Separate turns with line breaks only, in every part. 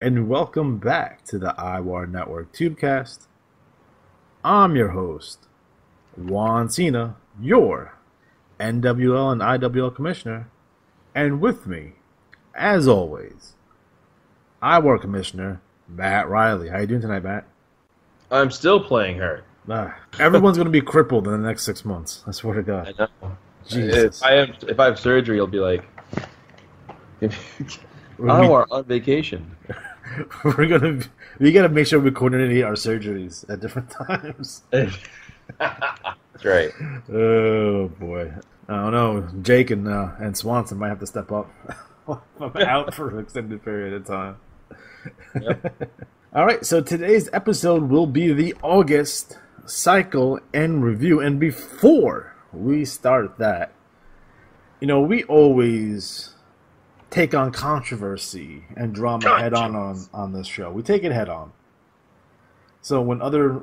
and welcome back to the IWAR Network Tubecast. I'm your host, Juan Cena, your NWL and IWL Commissioner, and with me, as always, IWAR Commissioner Matt Riley. How you doing tonight, Matt?
I'm still playing hurt.
Everyone's going to be crippled in the next 6 months. I swear to God.
I know.
Jesus.
If I have surgery, you'll be like, are on vacation.
We gotta make sure we coordinate our surgeries at different times.
That's right.
Oh boy, I don't know. Jake and Swanson might have to step up. I'm out for an extended period of time.
Yep.
All right, so today's episode will be the August cycle and review. And before we start that, we always take on controversy and drama head on this show. We take it head on. So when other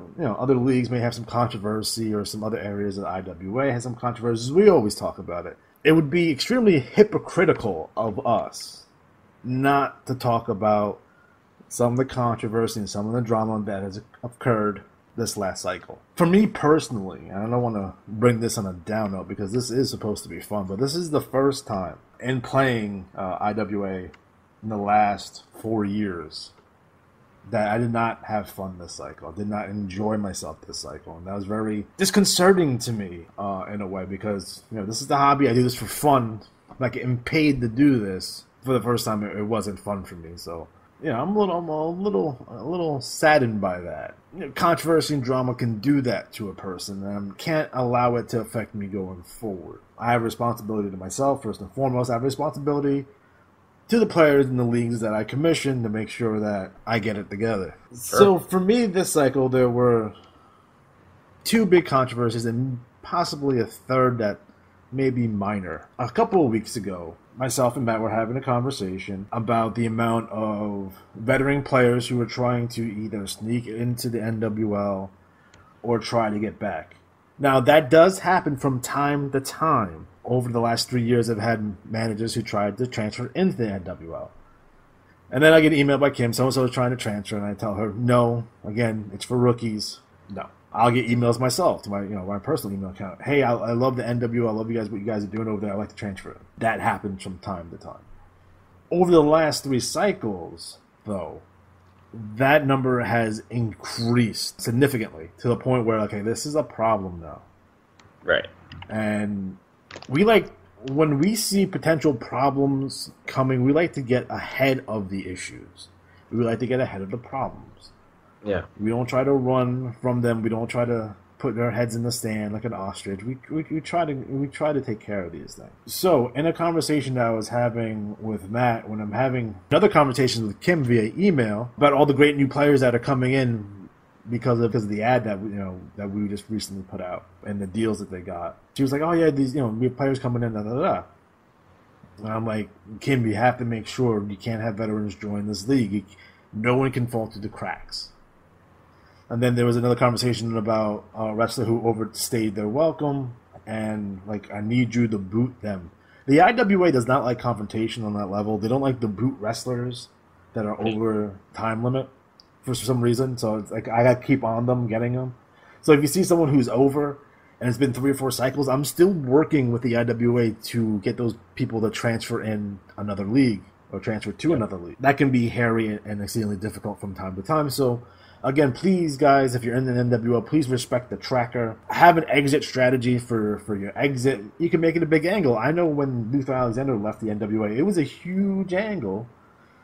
leagues may have some controversy or some other areas of IWA has some controversies, we always talk about it. It would be extremely hypocritical of us not to talk about some of the controversy and some of the drama that has occurred this last cycle. For me personally, and I don't want to bring this on a down note because this is supposed to be fun, but this is the first time in playing IWA in the last 4 years that I did not have fun this cycle. I did not enjoy myself this cycle. And that was very disconcerting to me in a way because, this is the hobby. I do this for fun. I'm not getting paid to do this. For the first time, it wasn't fun for me. So, I'm a little saddened by that. Controversy and drama can do that to a person, and I can't allow it to affect me going forward. I have a responsibility to myself, first and foremost. I have a responsibility to the players in the leagues that I commission to make sure that I get it together. Sure. So for me this cycle, there were 2 big controversies and possibly a third that may be minor. A couple of weeks ago, myself and Matt were having a conversation about the amount of veteran players who were trying to either sneak into the NWL or try to get back. Now, that does happen from time to time. Over the last 3 years, I've had managers who tried to transfer into the NWL. And then I get an email by Kim, so-and-so is trying to transfer, and I tell her, no, again, it's for rookies. No. I'll get emails myself to my personal email account. Hey, I love the NWL. I love what you guys are doing over there. I'd like to transfer it. That happens from time to time. Over the last 3 cycles, though, that number has increased significantly to the point where, okay, this is a problem now.
Right.
And when we see potential problems coming, we like to get ahead of the issues. We like to get ahead of the problems.
Yeah.
We don't try to run from them. We don't try to put our heads in the sand like an ostrich. We try to take care of these things. So in a conversation that I was having with Matt, when I'm having another conversation with Kim via email about all the great new players that are coming in because of the ad that we just recently put out and the deals that they got, she was like, "Oh yeah, these we have players coming in." Da, da, da. And I'm like, Kim, you have to make sure you can't have veterans join this league. No one can fall through the cracks. And then there was another conversation about a wrestler who overstayed their welcome, and I need you to boot them. The IWA does not like confrontation on that level. They don't like the boot wrestlers that are over time limit for some reason. So it's I gotta keep on them, getting them. So if you see someone who's over and it's been 3 or 4 cycles, I'm still working with the IWA to get those people to transfer in another league or transfer to another league. That can be hairy and exceedingly difficult from time to time. So again, please, guys, if you're in the NWL, please respect the tracker. Have an exit strategy for your exit. You can make it a big angle. I know when Luther Alexander left the NWA, it was a huge angle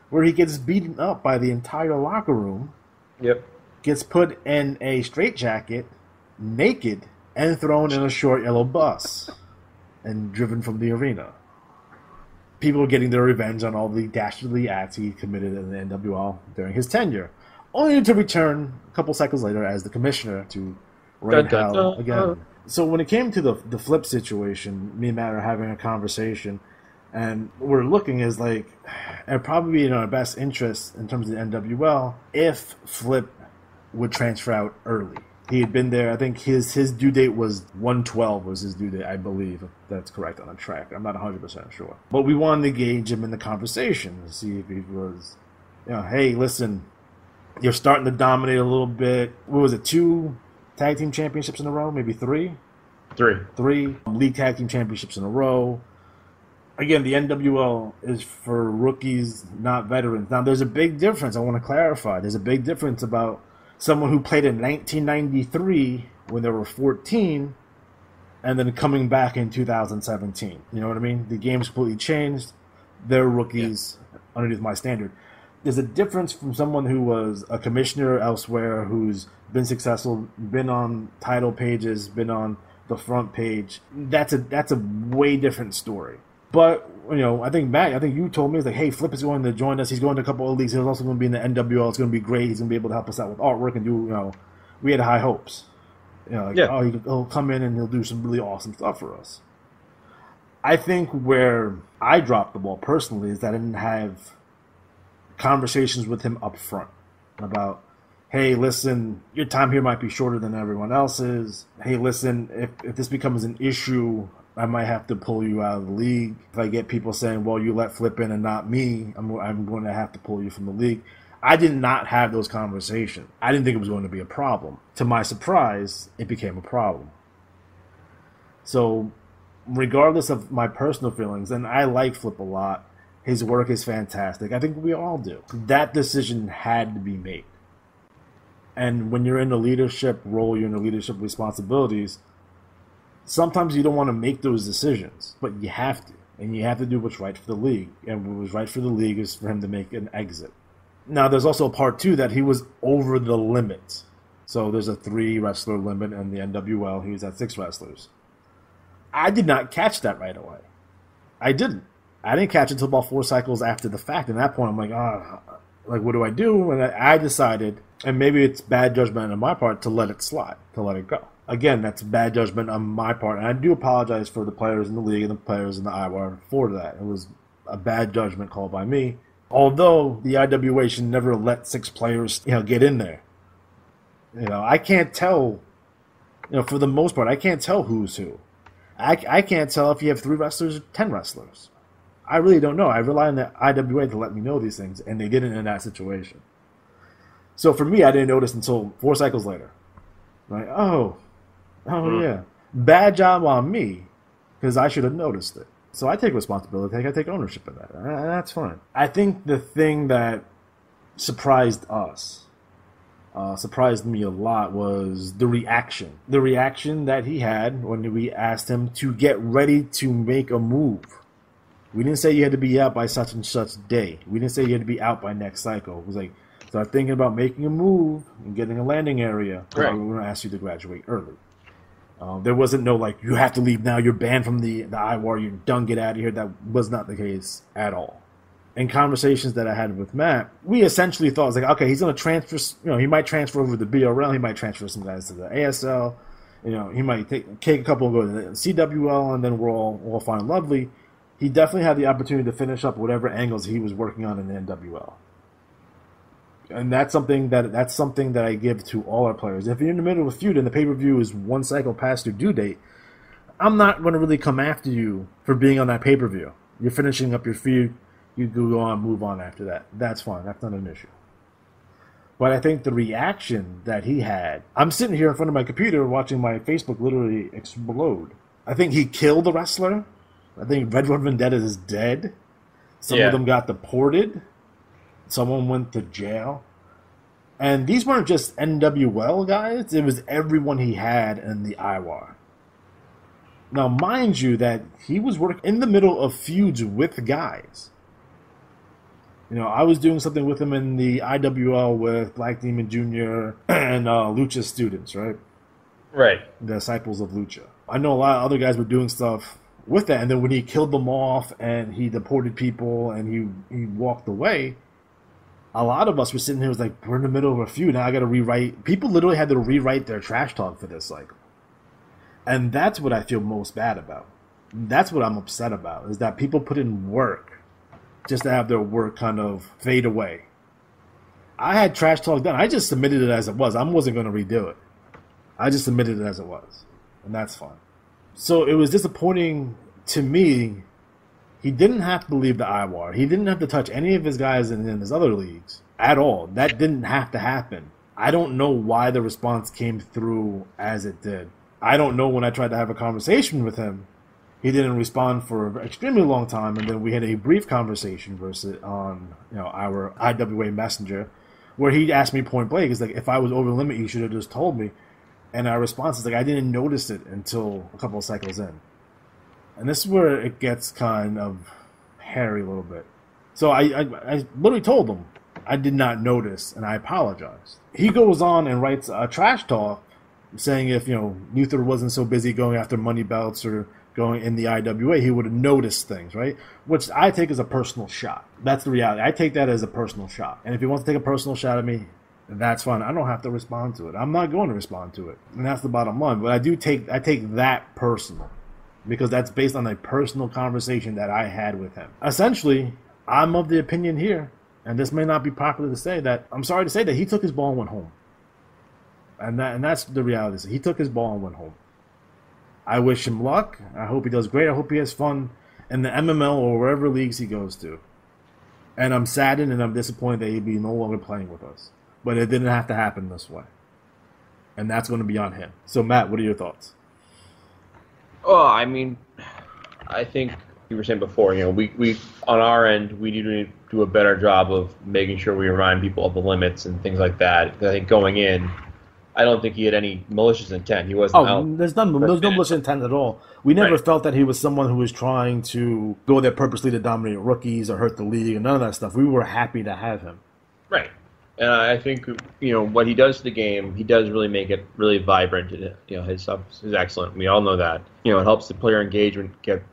where he gets beaten up by the entire locker room.
Yep.
Gets put in a straitjacket, naked, and thrown in a short yellow bus and driven from the arena. People are getting their revenge on all the dastardly acts he committed in the NWL during his tenure, only to return a couple cycles later as the commissioner to rain hell again. So when it came to the flip situation, me and Matt are having a conversation, and we're looking as it'd probably be in our best interest in terms of the NWL if Flip would transfer out early. He had been there. I think his due date was 1/12 was his due date, I believe. If that's correct on the track. I'm not 100% sure. But we wanted to engage him in the conversation to see if he was Hey, listen, you're starting to dominate a little bit. What was it, 2 tag team championships in a row? Maybe 3?
3.
3 league tag team championships in a row. Again, the NWL is for rookies, not veterans. Now, there's a big difference. I want to clarify. There's a big difference about someone who played in 1993 when they were 14 and then coming back in 2017. You know what I mean? The game's completely changed. They're rookies underneath my standard. There's a difference from someone who was a commissioner elsewhere, who's been successful, been on title pages, been on the front page. That's a way different story. But, I think, Matt, you told me, it's like, hey, Flip is going to join us. He's going to a couple of leagues. He's also going to be in the NWL. It's going to be great. He's going to be able to help us out with artwork and do, we had high hopes. He'll come in and he'll do some really awesome stuff for us. I think where I dropped the ball personally is that I didn't have conversations with him up front about, hey, listen, your time here might be shorter than everyone else's. Hey, listen, if this becomes an issue, I might have to pull you out of the league. If I get people saying, well, you let Flip in and not me, I'm going to have to pull you from the league. I did not have those conversations. I didn't think it was going to be a problem. To my surprise, it became a problem. So regardless of my personal feelings, and I like Flip a lot, his work is fantastic. I think we all do. That decision had to be made. And when you're in a leadership role, you're in a leadership responsibilities, sometimes you don't want to make those decisions, but you have to. And you have to do what's right for the league. And what was right for the league is for him to make an exit. Now, there's also a part 2 that he was over the limit. So there's a 3-wrestler limit in the NWL. He was at 6 wrestlers. I did not catch that right away. I didn't. I didn't catch it until about 4 cycles after the fact. And at that point, I'm like, what do I do? And I decided, and maybe it's bad judgment on my part, to let it slide, to let it go. Again, that's bad judgment on my part. And I do apologize for the players in the league and the players in the IWAR for that. It was a bad judgment call by me. Although the IWA should never let 6 players, get in there. I can't tell, for the most part, I can't tell who's who. I can't tell if you have 3 wrestlers or 10 wrestlers. I really don't know. I rely on the IWA to let me know these things, and they didn't in that situation. So for me, I didn't notice until 4 cycles later. Like, yeah. Bad job on me, because I should have noticed it. So I take responsibility. I take ownership of that. That's fine. I think the thing that surprised us, surprised me a lot, was the reaction. The reaction that he had when we asked him to get ready to make a move. We didn't say you had to be out by such and such day. We didn't say you had to be out by next cycle. It was like, start thinking about making a move and getting a landing area.
Right.
We're going to ask you to graduate early. There wasn't no, you have to leave now. You're banned from the IWAR. You're done. Get out of here. That was not the case at all. In conversations that I had with Matt, we essentially thought, it was like, okay, he's going to transfer, he might transfer over to the BRL. He might transfer some guys to the ASL. He might take a couple and go to the CWL, and then we're all fine and lovely. He definitely had the opportunity to finish up whatever angles he was working on in the NWL. And that's something that I give to all our players. If you're in the middle of a feud and the pay-per-view is 1 cycle past your due date, I'm not going to really come after you for being on that pay-per-view. You're finishing up your feud. You go on, move on after that. That's fine. That's not an issue. But I think the reaction that he had, I'm sitting here in front of my computer watching my Facebook literally explode. I think he killed the wrestler. I think Red Road Vendetta is dead. Some of them got deported. Someone went to jail. And these weren't just NWL guys. It was everyone he had in the IWAR. Now, mind you that he was working in the middle of feuds with guys. I was doing something with him in the IWL with Black Demon Jr. and Lucha students, right?
Right.
The disciples of Lucha. I know a lot of other guys were doing stuff with that. And then when he killed them off and he deported people and he walked away, a lot of us were sitting here, was like, we're in the middle of a feud. Now I got to rewrite. People literally had to rewrite their trash talk for this cycle. And that's what I feel most bad about. That's what I'm upset about, is that people put in work just to have their work kind of fade away. I had trash talk done. I just submitted it as it was. I wasn't going to redo it. I just submitted it as it was. And that's fine. So it was disappointing to me. He didn't have to leave the IWAR. He didn't have to touch any of his guys in his other leagues. at all. That didn't have to happen. I don't know why the response came through as it did. I don't know when I tried to have a conversation with him. He didn't respond for an extremely long time, and then we had a brief conversation versus on our IWA Messenger, where he asked me point blank, "Is like if I was over the limit, you should have just told me." And our response is like, "I didn't notice it until a couple of cycles in," and this is where it gets kind of hairy a little bit. So I literally told him I did not notice, and I apologized. He goes on and writes a trash talk, saying if Luther wasn't so busy going after money belts or going in the IWA, he would have noticed things, right? Which I take as a personal shot. That's the reality. I take that as a personal shot. And if he wants to take a personal shot at me, that's fine. I don't have to respond to it. I'm not going to respond to it. And that's the bottom line. But I take that personal, because that's based on a personal conversation that I had with him. Essentially, I'm of the opinion here, and this may not be popular to say, that I'm sorry to say that he took his ball and went home. And that's the reality. He took his ball and went home. I wish him luck. I hope he does great. I hope he has fun in the MML or wherever leagues he goes to. And I'm saddened and I'm disappointed that he'll be no longer playing with us. But it didn't have to happen this way. And that's going to be on him. So, Matt, what are your thoughts?
Well, I mean, I think you were saying before, we on our end, we need to do a better job of making sure we remind people of the limits and things like that. I think going in, I don't think he had any malicious intent. He wasn't out.
There's no malicious intent at all. We never felt that he was someone who was trying to go there purposely to dominate rookies or hurt the league and none of that stuff. We were happy to have him.
Right. And I think, what he does to the game, he does really make it really vibrant. His stuff is excellent. We all know that. It helps the player engagement get,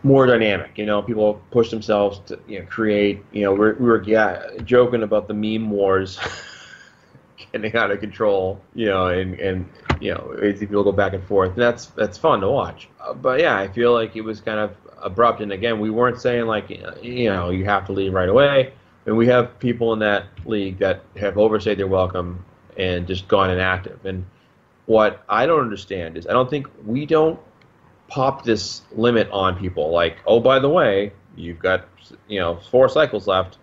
more dynamic. People push themselves to, create. We were joking about the meme wars getting out of control, and people go back and forth. And that's fun to watch. But yeah, I feel like it was kind of abrupt. And again, we weren't saying like, you have to leave right away. And we have people in that league that have overstayed their welcome and just gone inactive. And what I don't understand is we don't pop this limit on people. Like, oh, by the way, you've got 4 cycles left.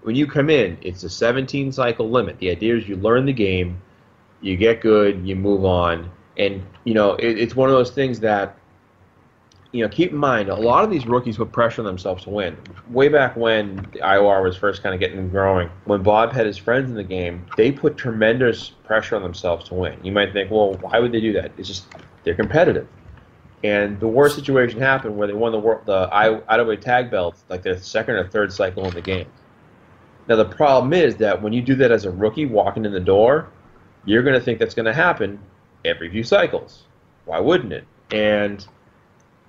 When you come in, it's a 17-cycle limit. The idea is you learn the game, you get good, you move on. And, it's one of those things that, keep in mind, a lot of these rookies put pressure on themselves to win. Way back when the IWAR was first kind of getting and growing, when Bob had his friends in the game, they put tremendous pressure on themselves to win. You might think, well, why would they do that? It's just they're competitive. And the worst situation happened where they won the IWA tag belts, like their second or third cycle in the game. Now, the problem is that when you do that as a rookie walking in the door, you're going to think that's going to happen every few cycles. Why wouldn't it? And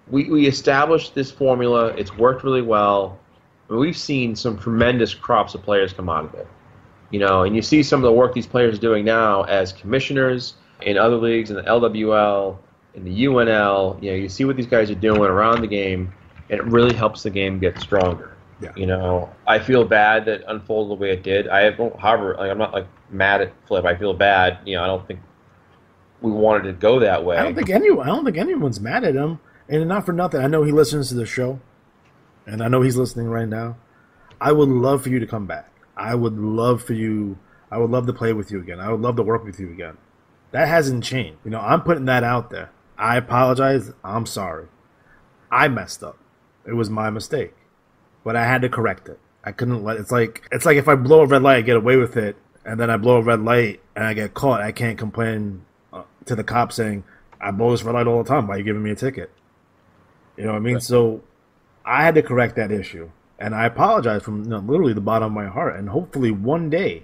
we established this formula. It's worked really well. And we've seen some tremendous crops of players come out of it. And you see some of the work these players are doing now as commissioners in other leagues, in the LWL, in the UNL. You see what these guys are doing around the game, and it really helps the game get stronger. Yeah. I feel bad that it unfolded the way it did. However, I'm not mad at Flip. I feel bad. I don't think we wanted to go that way.
I don't think anyone's mad at him. And not for nothing, I know he listens to the show, and I know he's listening right now. I would love for you to come back. I would love to play with you again. I would love to work with you again. That hasn't changed. I'm putting that out there. I apologize. I'm sorry. I messed up. It was my mistake. But I had to correct it. I couldn't let it's like if I blow a red light, I get away with it, and then I blow a red light and I get caught. I can't complain to the cop saying, I blow this red light all the time. Why are you giving me a ticket? You know what I mean? Right. So I had to correct that issue. And I apologize from literally the bottom of my heart. And hopefully one day,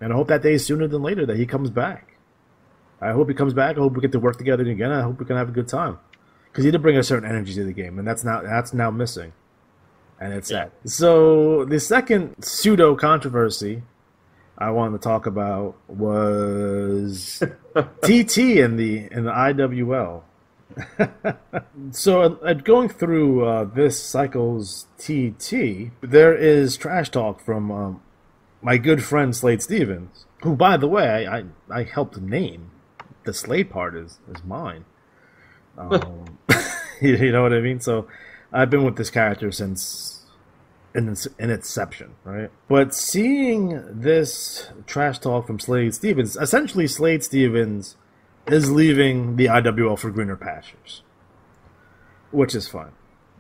and I hope that day is sooner than later, that he comes back. I hope he comes back. I hope we get to work together again. I hope we can have a good time. Because he did bring a certain energy to the game, and that's now missing. And it's sad. So the second pseudo-controversy I wanted to talk about was TT in the IWL. So going through this cycle's TT, there is trash talk from my good friend Slade Stevens, who, by the way, I helped name. The Slade part is mine. You know what I mean? So I've been with this character since in inception, right? But seeing this trash talk from Slade Stevens, essentially Slade Stevens is leaving the IWL for greener pastures, which is fine.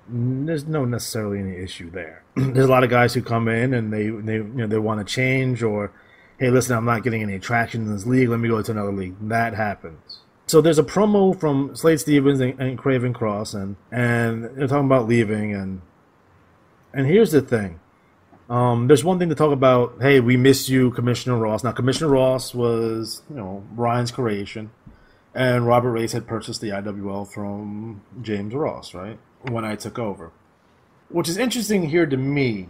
There's no necessarily any issue there. There's a lot of guys who come in and they want to change, or hey, listen, I'm not getting any traction in this league. Let me go to another league. That happens. So there's a promo from Slade Stevens and Craven Cross, and they're talking about leaving. And here's the thing. There's one thing to talk about. Hey, we miss you, Commissioner Ross. Now, Commissioner Ross was, Ryan's creation, and Robert Race had purchased the IWL from James Ross, right, when I took over. Which is interesting here to me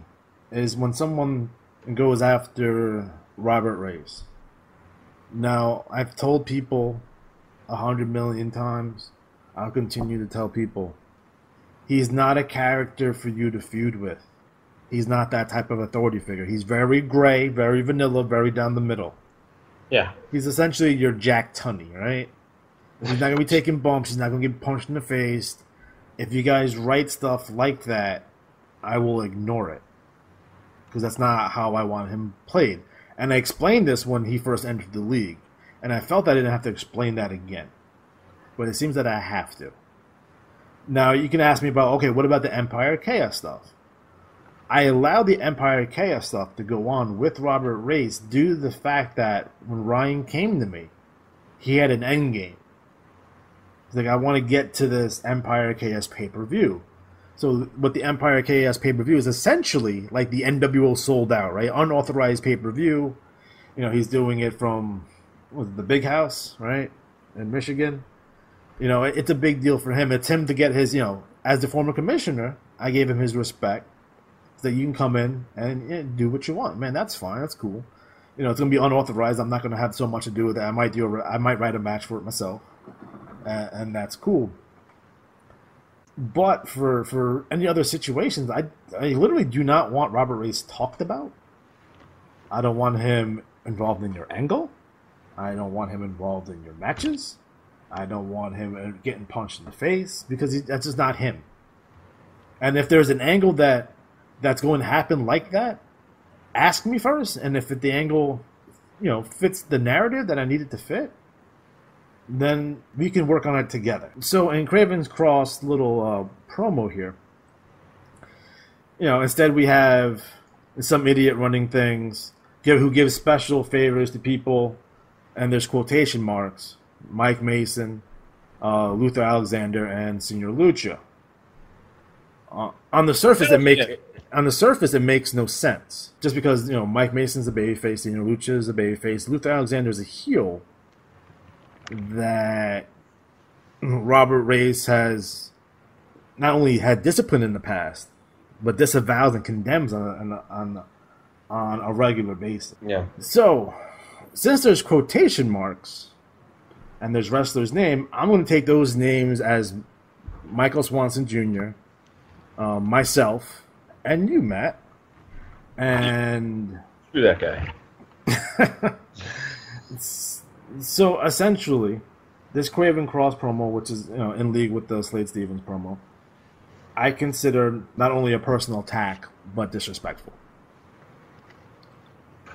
is when someone goes after Robert Race. Now, I've told people 100 million times, I'll continue to tell people, he's not a character for you to feud with. He's not that type of authority figure. He's very gray, very vanilla, very down the middle.
Yeah.
He's essentially your Jack Tunney, right? He's not going to be taking bumps. He's not going to get punched in the face. If you guys write stuff like that, I will ignore it. Because that's not how I want him played. And I explained this when he first entered the league. And I felt I didn't have to explain that again. But it seems that I have to. Now, you can ask me about, okay, what about the Empire Chaos stuff? I allowed the Empire Chaos stuff to go on with Robert Race due to the fact that when Ryan came to me, he had an end game. He's like, I want to get to this Empire Chaos pay-per-view. So what the Empire Chaos pay-per-view is essentially like the NWO Sold Out, right? Unauthorized pay-per-view. He's doing it from the Big House, right? In Michigan. It's a big deal for him. It's him to get his, as the former commissioner, I gave him his respect. So that you can come in and do what you want. Man, that's fine. That's cool. It's going to be unauthorized. I'm not going to have so much to do with it. I might write a match for it myself. And that's cool. But for any other situations, I literally do not want Robert Race talked about. I don't want him involved in your angle. I don't want him involved in your matches. I don't want him getting punched in the face because that's just not him. And if there's an angle that's going to happen like that, ask me first. And if the angle, fits the narrative that I need it to fit, then we can work on it together. So in Craven's Cross little promo here, instead we have some idiot running things who gives special favors to people, and there's quotation marks, Mike Mason, Luther Alexander, and Senior Lucha. On the surface, it makes no sense. Just because Mike Mason's a babyface, Senior Lucha is a babyface, Luther Alexander's a heel. That Robert Race has not only had discipline in the past, but disavows and condemns on a regular basis.
Yeah. So,
since there's quotation marks and there's wrestlers' name, I'm going to take those names as Michael Swanson Jr., myself, and you, Matt. And
screw that guy.
So essentially, this Craven Cross promo, which is in league with the Slade Stevens promo, I consider not only a personal attack but disrespectful,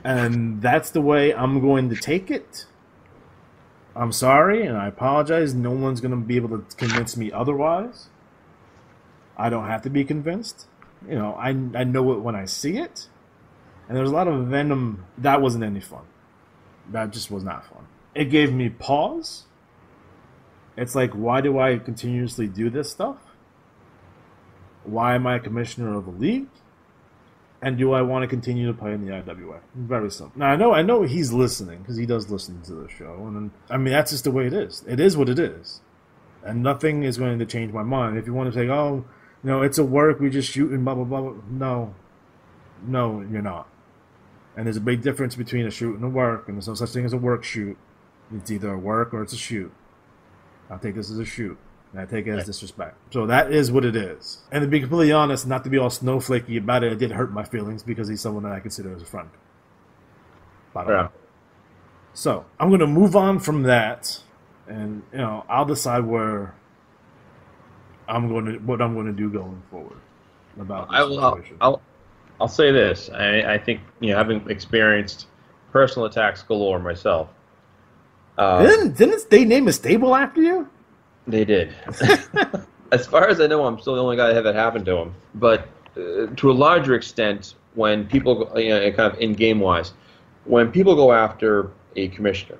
and that's the way I'm going to take it. I'm sorry, and I apologize. No one's going to be able to convince me otherwise. I don't have to be convinced. I know it when I see it, and there's a lot of venom. That wasn't any fun. That just was not fun. It gave me pause. It's like, why do I continuously do this stuff? Why am I a commissioner of a league? And do I want to continue to play in the IWA? Very simple. Now, I know he's listening, because he does listen to the show. And that's just the way it is. It is what it is. And nothing is going to change my mind. If you want to say, it's a work, we just shoot and blah, blah, blah, blah. No, you're not. And there's a big difference between a shoot and a work, and there's no such thing as a work shoot. It's either a work or it's a shoot. I'll take this as a shoot, and I take it as disrespect. So that is what it is. And to be completely honest, not to be all snowflakey about it, it did hurt my feelings because he's someone that I consider as a friend. Yeah. So I'm going to move on from that, and I'll decide what I'm going to do going forward about this situation.
I'll say this. I think, having experienced personal attacks galore myself.
Didn't they name a stable after you?
They did. As far as I know, I'm still the only guy that had that happen to him. But to a larger extent, when people, kind of in game wise, when people go after a commissioner,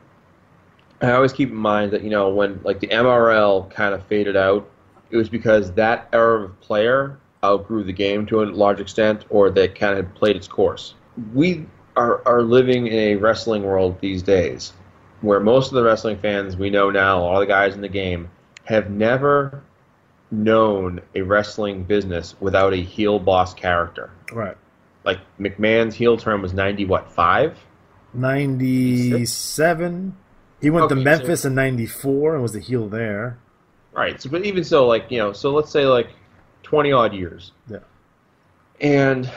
I always keep in mind that when like the MRL kind of faded out, it was because that era of player outgrew the game to a large extent, or that kind of had played its course. We are living in a wrestling world these days, where most of the wrestling fans we know now, all the guys in the game, have never known a wrestling business without a heel boss character.
Right.
Like McMahon's heel term was 5?
97. He went to Memphis in 94 and was the heel there.
Right. So, but even so, so let's say 20-odd years.
Yeah.
And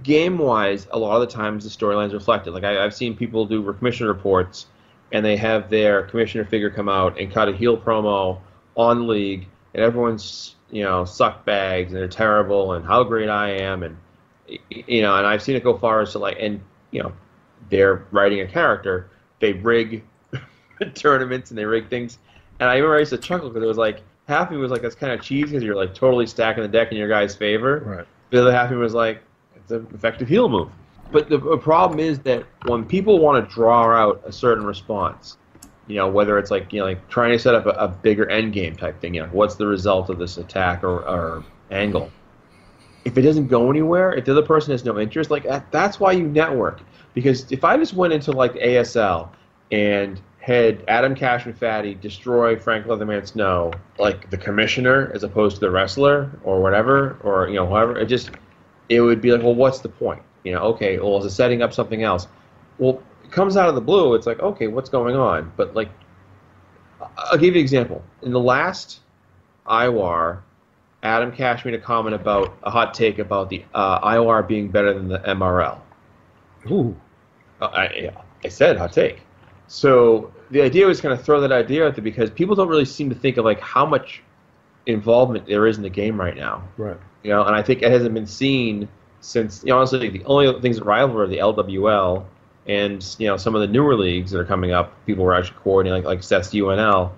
game-wise, a lot of the times the storyline's reflected. Like I've seen people do commissioner reports, and they have their commissioner figure come out and cut a heel promo on League, and everyone's suck bags and they're terrible and how great I am, and and I've seen it go far as to they're writing a character, they rig tournaments and they rig things, and I remember I used to chuckle because it was half of me was that's kind of cheesy because you're totally stacking the deck in your guy's favor.
Right.
The other half of me was it's an effective heel move. But the problem is that when people want to draw out a certain response, whether it's trying to set up a bigger end game type thing, what's the result of this attack or angle? If it doesn't go anywhere, if the other person has no interest, that's why you network. Because if I just went into ASL and had Adam Cash and Fatty destroy Frank Leatherman Snow, the commissioner as opposed to the wrestler or whatever, or whoever, it would be well, what's the point? Okay, well, is it setting up something else? Well, it comes out of the blue. It's okay, what's going on? But I'll give you an example. In the last IWAR, Adam Cash made a comment about a hot take about the IWAR being better than the MRL.
Ooh.
I said hot take. So the idea was kind of throw that idea out there because people don't really seem to think of how much involvement there is in the game right now.
Right.
And I think it hasn't been seen since, honestly, the only things that rival are the LWL and, some of the newer leagues that are coming up. People were actually coordinating, like Seth's UNL,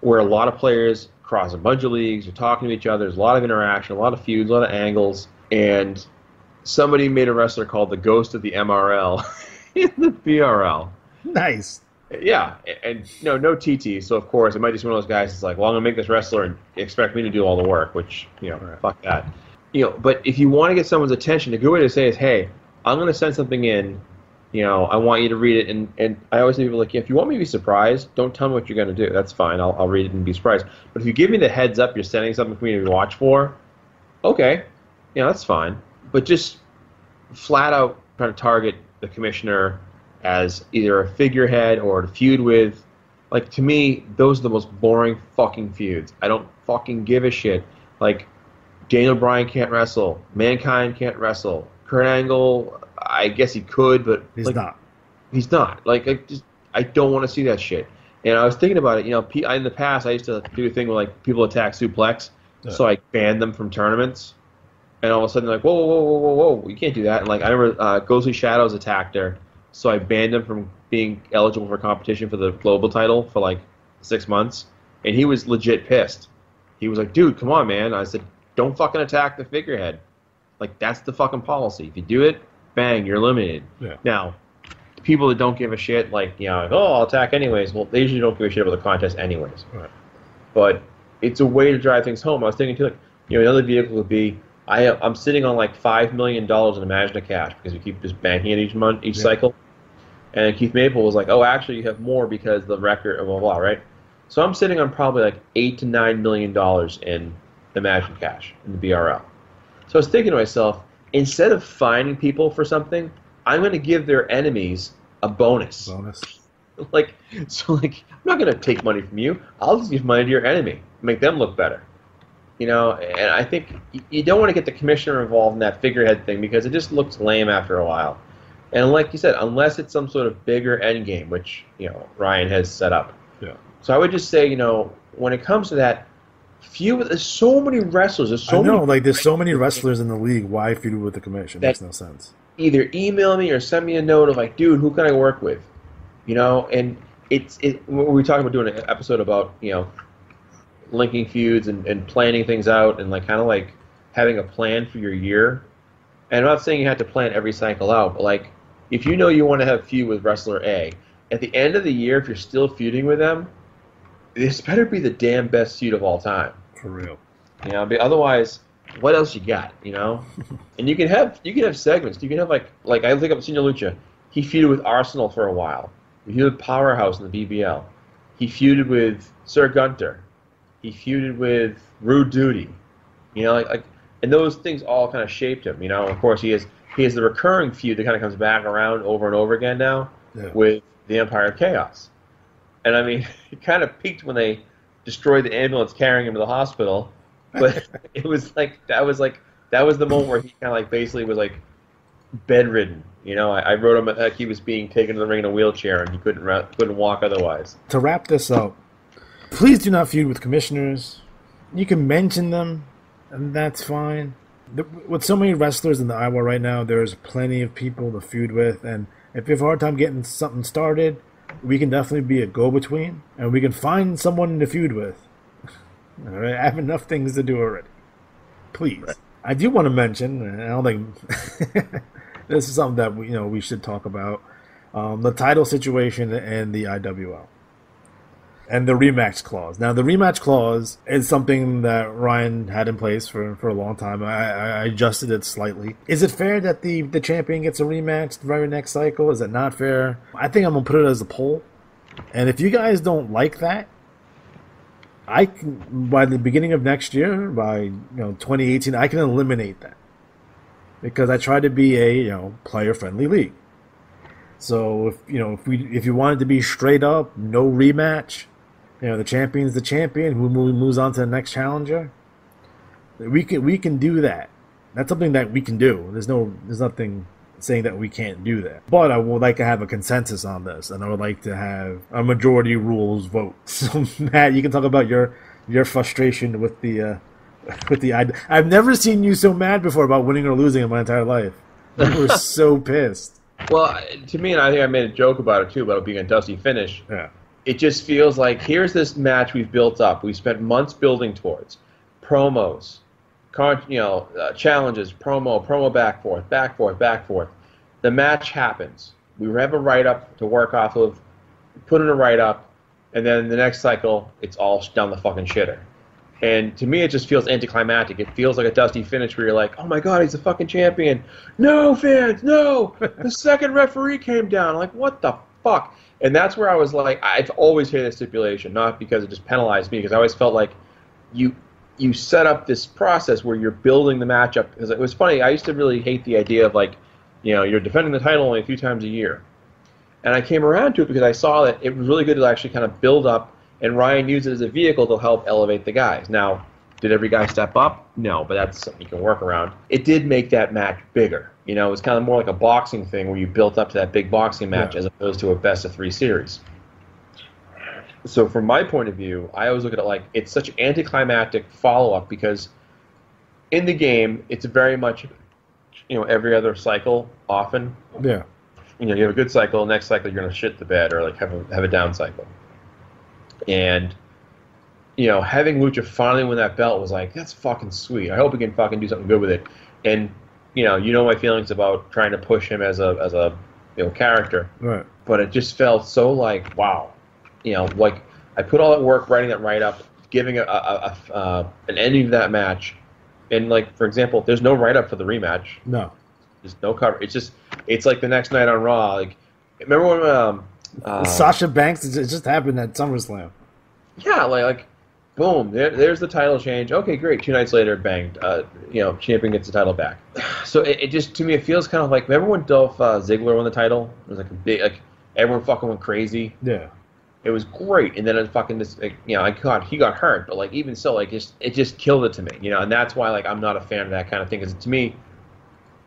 where a lot of players cross a bunch of leagues, are talking to each other, there's a lot of interaction, a lot of feuds, a lot of angles, and somebody made a wrestler called the Ghost of the MRL in the BRL.
Nice.
Yeah, and no TT, so of course it might just be one of those guys that's well, I'm going to make this wrestler and expect me to do all the work, which,
right.
Fuck that. But if you want to get someone's attention, a good way to say is, hey, I'm going to send something in, I want you to read it, and I always say to people, if you want me to be surprised, don't tell me what you're going to do. That's fine, I'll read it and be surprised. But if you give me the heads up, you're sending something for me to watch for, okay, that's fine. But just flat out trying to target the commissioner as either a figurehead or to feud with, to me, those are the most boring fucking feuds. I don't fucking give a shit. Daniel Bryan can't wrestle. Mankind can't wrestle. Kurt Angle, I guess he could, but
he's not.
He's not. I don't want to see that shit. And I was thinking about it. In the past, I used to do a thing where people attack suplex, so I banned them from tournaments. And all of a sudden, whoa, whoa, whoa, whoa, whoa, whoa, you can't do that. And I remember Ghostly Shadows attacked her, so I banned him from being eligible for competition for the global title for 6 months. And he was legit pissed. He was like, dude, come on, man. I said, don't fucking attack the figurehead. That's the fucking policy. If you do it, bang, you're eliminated.
Yeah.
Now, people that don't give a shit, I'll attack anyways. Well, they usually don't give a shit about the contest anyways.
Right.
But it's a way to drive things home. I was thinking too, another vehicle would be, I'm sitting on $5 million in Imagine Cash because we keep just banking it each cycle. And Keith Maple was oh, actually, you have more because the record, blah, blah, blah, right? So I'm sitting on probably $8 to $9 million in Imagine Cash in the BRL. So I was thinking to myself, instead of finding people for something, I'm going to give their enemies a bonus. I'm not going to take money from you. I'll just give money to your enemy, make them look better. And I think you don't want to get the commissioner involved in that figurehead thing because it just looks lame after a while. And like you said, unless it's some sort of bigger end game, which Ryan has set up.
Yeah.
So I would just say, when it comes to that, feud with. There's so many wrestlers. There's so
I know,
many
like, there's so many wrestlers in the league. Why feud with the commission?
that
Makes no sense.
either email me or send me a note of like, dude, who can I work with? You know, and we were talking about doing an episode about, you know, linking feuds and planning things out and like kind of like having a plan for your year. And I'm not saying you have to plan every cycle out, but like if you know you want to have a feud with wrestler A, at the end of the year, if you're still feuding with them, this better be the damn best feud of all time.
For real.
You know, but otherwise, what else you got? You know, and you can have segments. You can have like I think of Senior Lucha. He feuded with Arsenal for a while. He feuded with Powerhouse in the BBL. He feuded with Sir Gunter. He feuded with Rude Duty. You know, like and those things all kind of shaped him. You know, of course he has the recurring feud that kind of comes back around over and over again now with the Empire of Chaos. And I mean, it kind of peaked when they destroyed the ambulance carrying him to the hospital. But it was like that was the moment where he kind of like basically was like bedridden. You know, I wrote him like he was being taken to the ring in a wheelchair and he couldn't walk otherwise.
To wrap this up, please do not feud with commissioners. You can mention them, and that's fine. With so many wrestlers in the IWAR right now, there's plenty of people to feud with, and if you have a hard time getting something started, we can definitely be a go-between, and we can find someone to feud with. All right, I have enough things to do already. Please. Right. I do want to mention, and I don't think this is something that we should talk about, the title situation and the IWL. And the rematch clause. Now, the rematch clause is something that Ryan had in place for a long time. I adjusted it slightly. Is it fair that the champion gets a rematch the very next cycle? Is it not fair? I think I'm going to put it as a poll. And if you guys don't like that, I can, by the beginning of next year, by 2018, I can eliminate that. Because I try to be a player-friendly league. So if you want it to be straight up, no rematch, the champion's the champion, who moves on to the next challenger, we can do that. That's something that we can do. There's nothing saying that we can't do that. But I would like to have a consensus on this, and I would like to have a majority rules vote. So Matt, you can talk about your frustration with the I've never seen you so mad before about winning or losing in my entire life. You were so pissed.
Well, to me, and I think I made a joke about it too, about it being a dusty finish.
Yeah.
It just feels like here's this match we've built up. We spent months building towards promos, challenges, promo back forth. The match happens. We have a write-up to work off of, put in a write-up, and then the next cycle, it's all down the fucking shitter. And to me, it just feels anticlimactic. It feels like a dusty finish where you're like, oh my god, he's the fucking champion. No, fans, no! The second referee came down. I'm like, what the fuck? And that's where I was like, I've always hated stipulation, not because it just penalized me, because I always felt like you set up this process where you're building the matchup. Because it was funny, I used to really hate the idea of like, you're defending the title only a few times a year. And I came around to it because I saw that it was really good to actually kind of build up, and Ryan used it as a vehicle to help elevate the guys. Now, did every guy step up? No, but that's something you can work around. It did make that match bigger. It was kind of more like a boxing thing where you built up to that big boxing match as opposed to a best-of-3 series. So from my point of view, I always look at it like it's such an anticlimactic follow-up because in the game, it's very much, every other cycle often.
Yeah.
You have a good cycle, next cycle you're going to shit the bed or like have a down cycle. And, having Lucha finally win that belt was like, that's fucking sweet. I hope he can fucking do something good with it. And, my feelings about trying to push him as a character.
Right.
But it just felt so like, wow. Like I put all that work writing that write-up, giving an ending to that match. And, like, for example, there's no write-up for the rematch.
No.
There's no cover. It's like the next night on Raw. Like, remember when
Sasha Banks, it just happened at SummerSlam.
Yeah, like boom, there's the title change. Okay, great. 2 nights later, bang, champion gets the title back. So it just, to me, it feels kind of like, remember when Dolph Ziggler won the title? It was like a big, like, everyone fucking went crazy.
Yeah.
It was great, and then it fucking just, like, he got hurt, but like even so, like it just killed it to me, and that's why like I'm not a fan of that kind of thing. Because to me,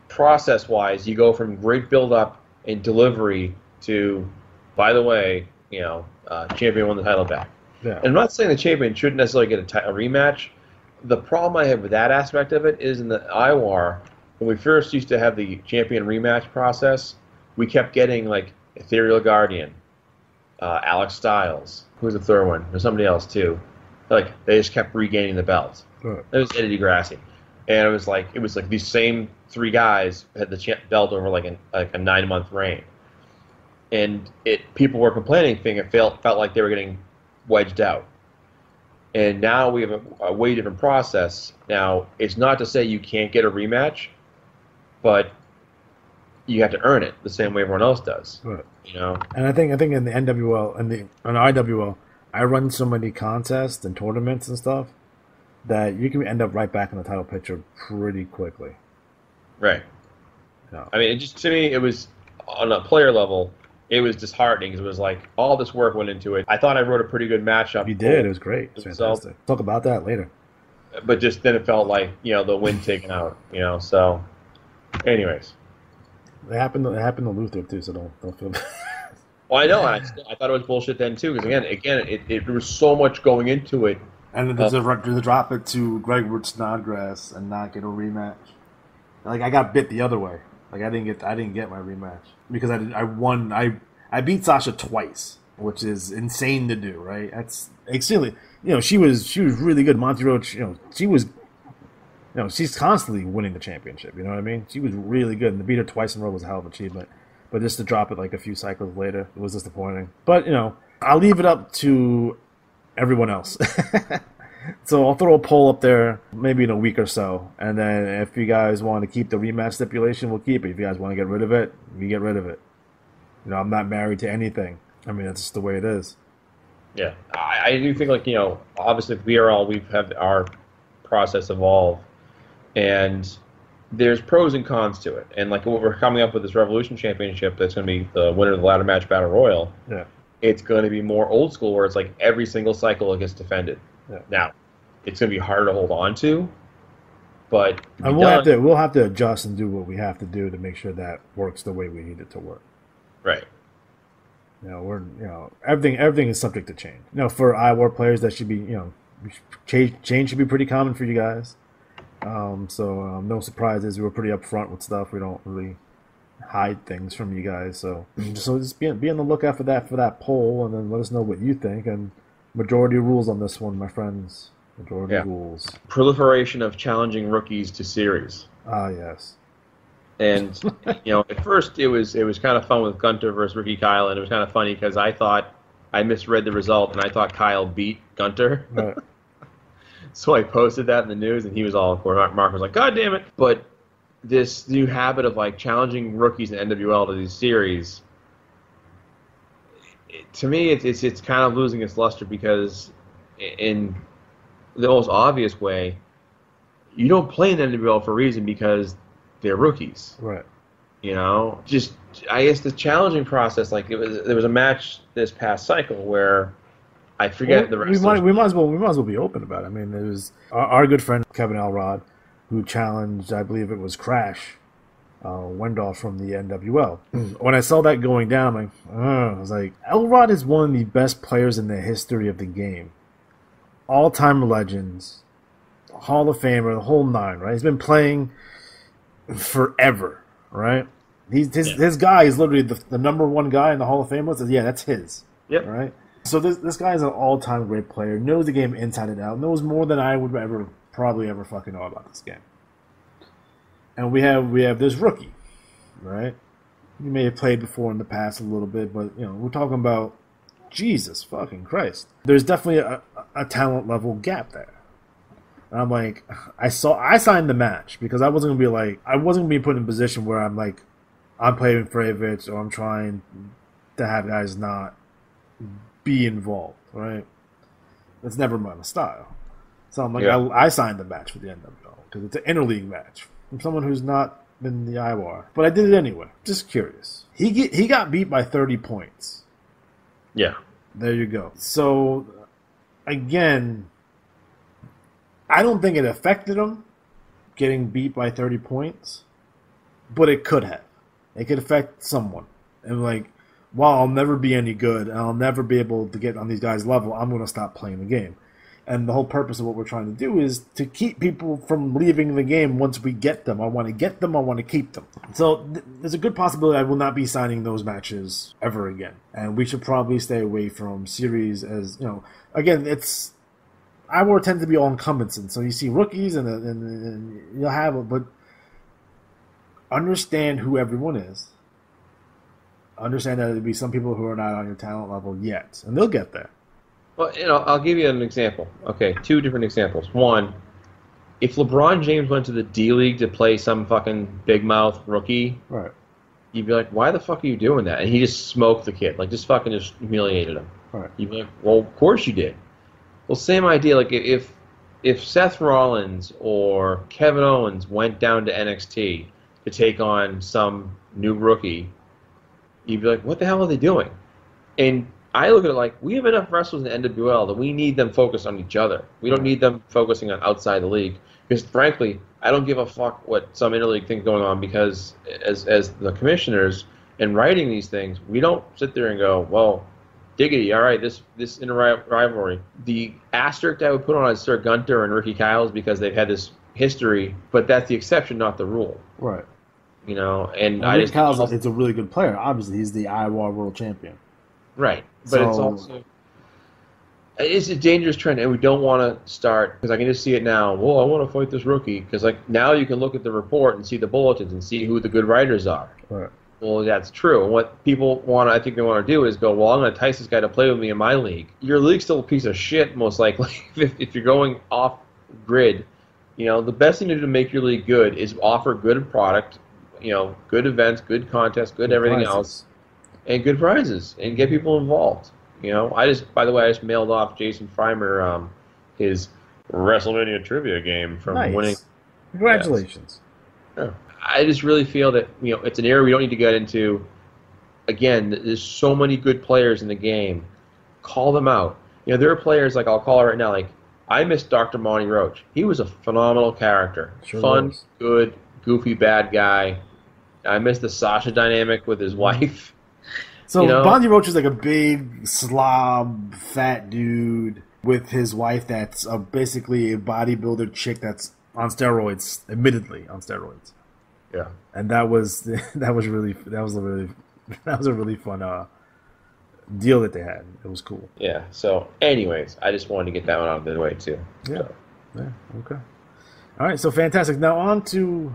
process-wise, you go from great build-up and delivery to, by the way, champion won the title back.
Yeah.
And I'm not saying the champion shouldn't necessarily get a rematch. The problem I have with that aspect of it is in the IWAR, when we first used to have the champion rematch process, we kept getting like Ethereal Guardian, Alex Styles. Who was the third one? There's somebody else too. Like they just kept regaining the belt.
Right.
It was Eddie DiGrassi, and it was like these same three guys had the belt over like a 9-month reign, and people were complaining, thinking it felt like they were getting wedged out. And now we have a way different process. Now, it's not to say you can't get a rematch, but you have to earn it the same way everyone else does.
Right.
You know.
And I think in the NWL and the IWL, I run so many contests and tournaments and stuff that you can end up right back in the title picture pretty quickly.
Right.
Yeah.
I mean, to me, it was on a player level. It was disheartening because it was like all this work went into it. I thought I wrote a pretty good matchup.
You did. It was great. It was fantastic. Talk about that later.
But just then it felt like, the wind taken out, So, anyways.
It happened to Luther too, so don't feel bad.
Well, I know. I thought it was bullshit then too because again, there was so much going into it.
And then to drop it to Greg Wood Snodgrass and not get a rematch. Like I got bit the other way. Like I didn't get my rematch because I won. I beat Sasha twice, which is insane to do, right? That's extremely. She was really good. Monty Roach, she was. She's constantly winning the championship. You know what I mean? She was really good, and to beat her twice in a row was a hell of an achievement. But just to drop it like a few cycles later, it was disappointing. But I'll leave it up to everyone else. So I'll throw a poll up there maybe in a week or so. And then if you guys want to keep the rematch stipulation, we'll keep it. If you guys want to get rid of it, we get rid of it. I'm not married to anything. I mean, that's just the way it is.
Yeah. I do think, obviously we've had our process evolve. And there's pros and cons to it. And what we're coming up with this Revolution Championship that's going to be the winner of the ladder match battle royal.
Yeah.
It's going to be more old school where it's like every single cycle it gets defended. Yeah. Now, it's going to be harder to hold on to, but
we'll have to adjust and do what we have to do to make sure that works the way we need it to work.
Right.
Everything is subject to change. For IWAR players, that should be change should be pretty common for you guys. So no surprises. We were pretty upfront with stuff. We don't really hide things from you guys. So just be on the lookout for that poll, and then let us know what you think. And majority rules on this one, my friends. Majority rules.
Proliferation of challenging rookies to series.
Ah, yes.
And at first it was kind of fun with Gunter versus Ricky Kyle, and it was kind of funny because I thought I misread the result, and I thought Kyle beat Gunter.
Right.
So I posted that in the news, and he was all for it. Mark was like, "God damn it!" But this new habit of challenging rookies in NWL to these series, to me, it's kind of losing its luster because, in the most obvious way, you don't play in NWL for a reason because they're rookies.
Right.
Just I guess the challenging process. There was a match this past cycle where. I forget the rest.
We might as well be open about it. I mean, there was our good friend Kevin Elrod, who challenged, I believe it was Crash, Wendell from the NWL. When I saw that going down, I was like, Elrod is one of the best players in the history of the game, all-time legends, Hall of Famer, the whole nine. Right? He's been playing forever. Right? His guy is literally the number one guy in the Hall of Fame list. Yeah, that's his.
Yep.
Right. So this guy is an all-time great player, knows the game inside and out, knows more than I would probably ever fucking know about this game. And we have this rookie, right? He may have played before in the past a little bit, but we're talking about Jesus fucking Christ. There's definitely a talent level gap there. And I'm like, I signed the match because I wasn't gonna be put in a position where I'm playing favorites or I'm trying to have guys not be involved, right? That's never my style. So I'm like, I signed the match for the NWL because it's an interleague match from someone who's not in the IWAR. But I did it anyway. Just curious. He got beat by 30 points.
Yeah.
There you go. So, again, I don't think it affected him getting beat by 30 points, but it could have. It could affect someone. And while I'll never be any good and I'll never be able to get on these guys' level, I'm going to stop playing the game. And the whole purpose of what we're trying to do is to keep people from leaving the game once we get them. I want to get them. I want to keep them. So there's a good possibility I will not be signing those matches ever again. And we should probably stay away from series as, again, it's... IWAR tends to be all encompassing. So you see rookies and you'll have it, but understand who everyone is. Understand that there'll be some people who are not on your talent level yet. And they'll get there.
Well, I'll give you an example. Okay, 2 different examples. One, if LeBron James went to the D League to play some fucking big mouth rookie,
right,
you'd be like, why the fuck are you doing that? And he just smoked the kid, just fucking just humiliated him.
Right.
You'd be like, well, of course you did. Well, same idea. Like if Seth Rollins or Kevin Owens went down to NXT to take on some new rookie, you'd be like, what the hell are they doing? And I look at it like, we have enough wrestlers in the NWL that we need them focused on each other. We don't need them focusing on outside the league. Because, frankly, I don't give a fuck what some interleague thing's going on, because as the commissioners and writing these things, we don't sit there and go, well, diggity, all right, this inter-rivalry. The asterisk I would put on Sir Gunter and Ricky Kyles because they've had this history, but that's the exception, not the rule.
Right.
And
Ricky Kyles is a really good player. Obviously, he's the IWAR World Champion.
Right, but it's a dangerous trend, and we don't want to start, because I can just see it now. Well, I want to fight this rookie, because now you can look at the report and see the bulletins and see who the good writers are.
Right.
Well, that's true. And what people I think they want to do is go, well, I'm going to entice this guy to play with me in my league. Your league's still a piece of shit, most likely, if you're going off grid. The best thing to do to make your league good is offer good product, good events, good contests, good everything else. And good prizes, and get people involved. By the way, I just mailed off Jason Freimer his WrestleMania trivia game from winning.
Congratulations.
Yeah. I just really feel that it's an area we don't need to get into. Again, there's so many good players in the game. Call them out. There are players I'll call it right now. I miss Dr. Monty Roach. He was a phenomenal character.
Sure
fun,
was.
Good, goofy, bad guy. I miss the Sasha dynamic with his wife.
So Bondy Roach is like a big slob, fat dude with his wife that's basically a bodybuilder chick that's on steroids, admittedly on steroids.
Yeah,
and that was a really fun deal that they had. It was cool.
Yeah. So, anyways, I just wanted to get that one out of the way too.
Yeah.
So.
Yeah. Okay. All right. So fantastic. Now on to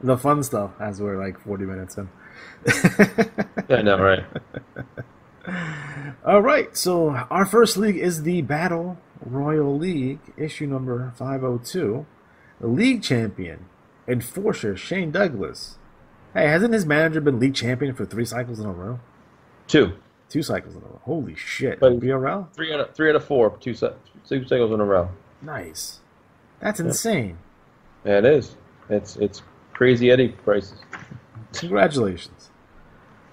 the fun stuff, as we're 40 minutes in.
I know, right?
All right, so our first league is the Battle Royal League, issue number 502. The league champion, Enforcer Shane Douglas. Hey, hasn't his manager been league champion for 3 cycles in a row?
2
cycles in a row. Holy shit!
But
BRL?
3 out of 4, 2 cycles in a row.
Nice. That's insane.
Yeah, it is. It's crazy Eddie prices.
Congratulations.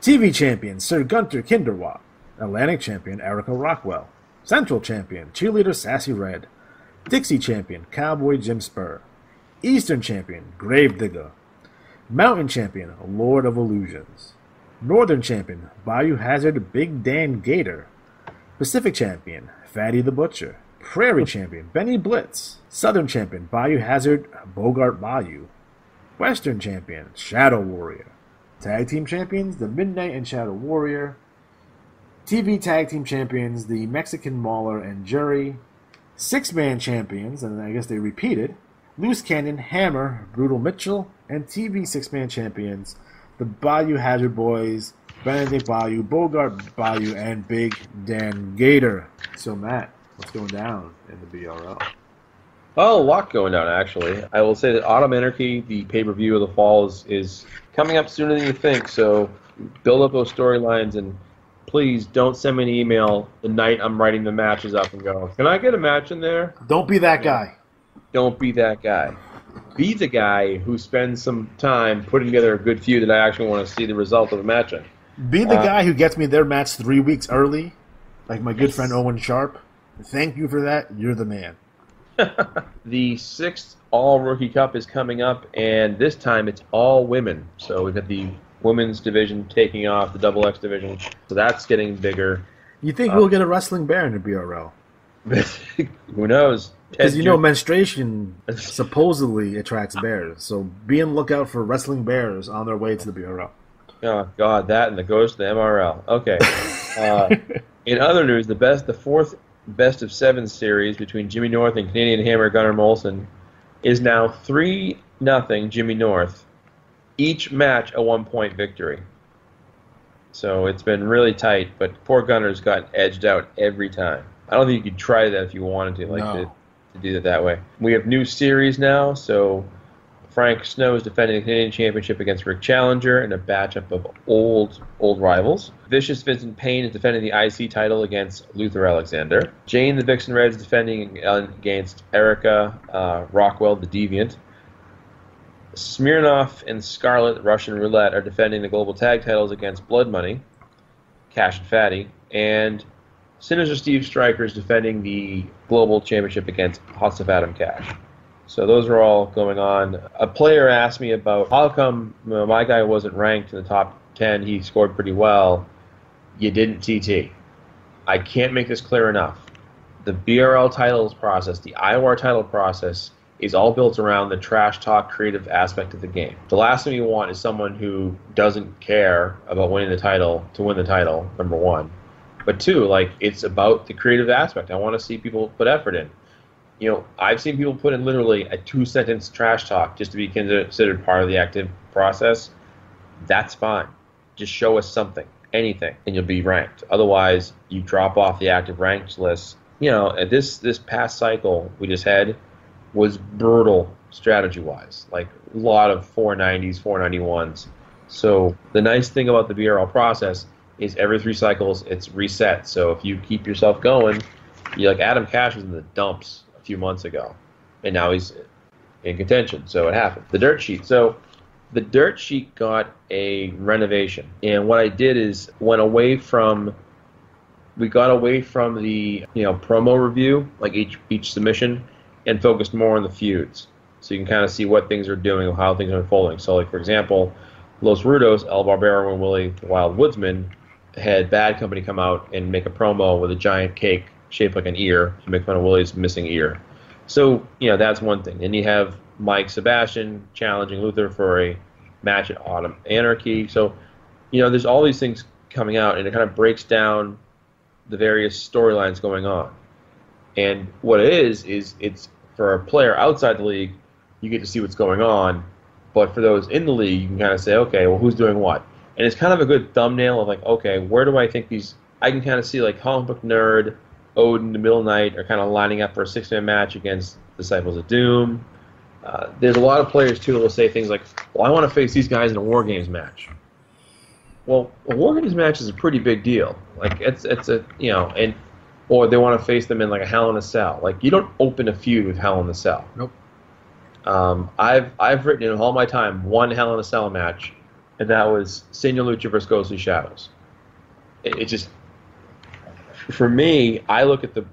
TV champion, Sir Gunter Kinderwatt. Atlantic champion, Erica Rockwell. Central champion, cheerleader Sassy Red. Dixie champion, Cowboy Jim Spur. Eastern champion, Gravedigger. Mountain champion, Lord of Illusions. Northern champion, Bayou Hazard Big Dan Gator. Pacific champion, Fatty the Butcher. Prairie champion, Benny Blitz. Southern champion, Bayou Hazard Bogart Bayou. Western champion, Shadow Warrior. Tag team champions, the Midnight and Shadow Warrior. TV tag team champions, the Mexican Mauler and Jury. 6-man champions, and I guess they repeated, Loose Cannon, Hammer, Brutal Mitchell. And TV 6-man champions, the Bayou Hazard Boys, Benedict Bayou, Bogart Bayou, and Big Dan Gator. So Matt, what's going down in the BRL?
Oh, a lot going down, actually. I will say that Autumn Anarchy, the pay-per-view of the fall, is coming up sooner than you think, so build up those storylines, and please don't send me an email the night I'm writing the matches up and go, can I get a match in there?
Don't be that guy.
Don't be that guy. Be the guy who spends some time putting together a good feud that I actually want to see the result of a match in.
Be the guy who gets me their match 3 weeks early, like my good friend Owen Sharp. Thank you for that. You're the man.
The 6th All-Rookie Cup is coming up, and this time it's all women. So we've got the women's division taking off the double X division. So that's getting bigger.
You think we'll get a wrestling bear in the BRL?
Who knows?
Because menstruation supposedly attracts bears. So be on the lookout for wrestling bears on their way to the BRL.
Oh, God, that and the ghost of the MRL. Okay. In other news, the fourth best of 7 series between Jimmy North and Canadian Hammer Gunnar Molson is now 3-0 Jimmy North. Each match a 1-point victory. So it's been really tight, but poor Gunner's got edged out every time. I don't think you could try that if you wanted to, to do it that way. We have new series now, so Frank Snow is defending the Canadian Championship against Rick Challenger in a matchup of old rivals. Vicious Vincent Payne is defending the IC title against Luther Alexander. Jane the Vixen Red is defending against Erica Rockwell the Deviant. Smirnoff and Scarlet Russian Roulette are defending the global tag titles against Blood Money, Cash and Fatty, and Sinister Steve Stryker is defending the global championship against Hotsuf Adam Cash. So those are all going on. A player asked me about how come my guy wasn't ranked in the top 10. He scored pretty well. You didn't TT. I can't make this clear enough. The BRL titles process, the IWAR title process, is all built around the trash talk creative aspect of the game. The last thing you want is someone who doesn't care about winning the title to win the title, number one. But two, it's about the creative aspect. I want to see people put effort in. I've seen people put in literally a 2-sentence trash talk just to be considered part of the active process. That's fine. Just show us something, anything, and you'll be ranked. Otherwise, you drop off the active ranked list. This past cycle we just had was brutal strategy-wise. A lot of 490s, 491s. So the nice thing about the BRL process is every 3 cycles it's reset. So if you keep yourself going, Adam Cash was in the dumps a few months ago, and now he's in contention. So it happened. The dirt sheet. So the dirt sheet got a renovation, and what I did is we got away from the promo review, each submission, and focused more on the feuds. So you can kind of see what things are doing, how things are unfolding. So, for example, Los Rudos, El Barbero, and Willie the Wild Woodsman had Bad Company come out and make a promo with a giant cake shaped like an ear to make fun of Willie's missing ear. So, that's one thing. And you have Mike Sebastian challenging Luther for a match at Autumn Anarchy. So, there's all these things coming out, and it kind of breaks down the various storylines going on. And what it is it's for a player outside the league, you get to see what's going on. But for those in the league, you can kind of say, okay, well, who's doing what? And it's kind of a good thumbnail of okay, where do I think these... I can kind of see Comic Book Nerd, Odin, the Middle Knight are kind of lining up for a 6-man match against Disciples of Doom. There's a lot of players, too, that will say things like, well, I want to face these guys in a War Games match. Well, a War Games match is a pretty big deal. Or they want to face them in a Hell in a Cell. You don't open a feud with Hell in a Cell.
Nope.
I've written in all my time one Hell in a Cell match, and that was Senior Lucha vs. Ghostly Shadows. It just, for me, I look at the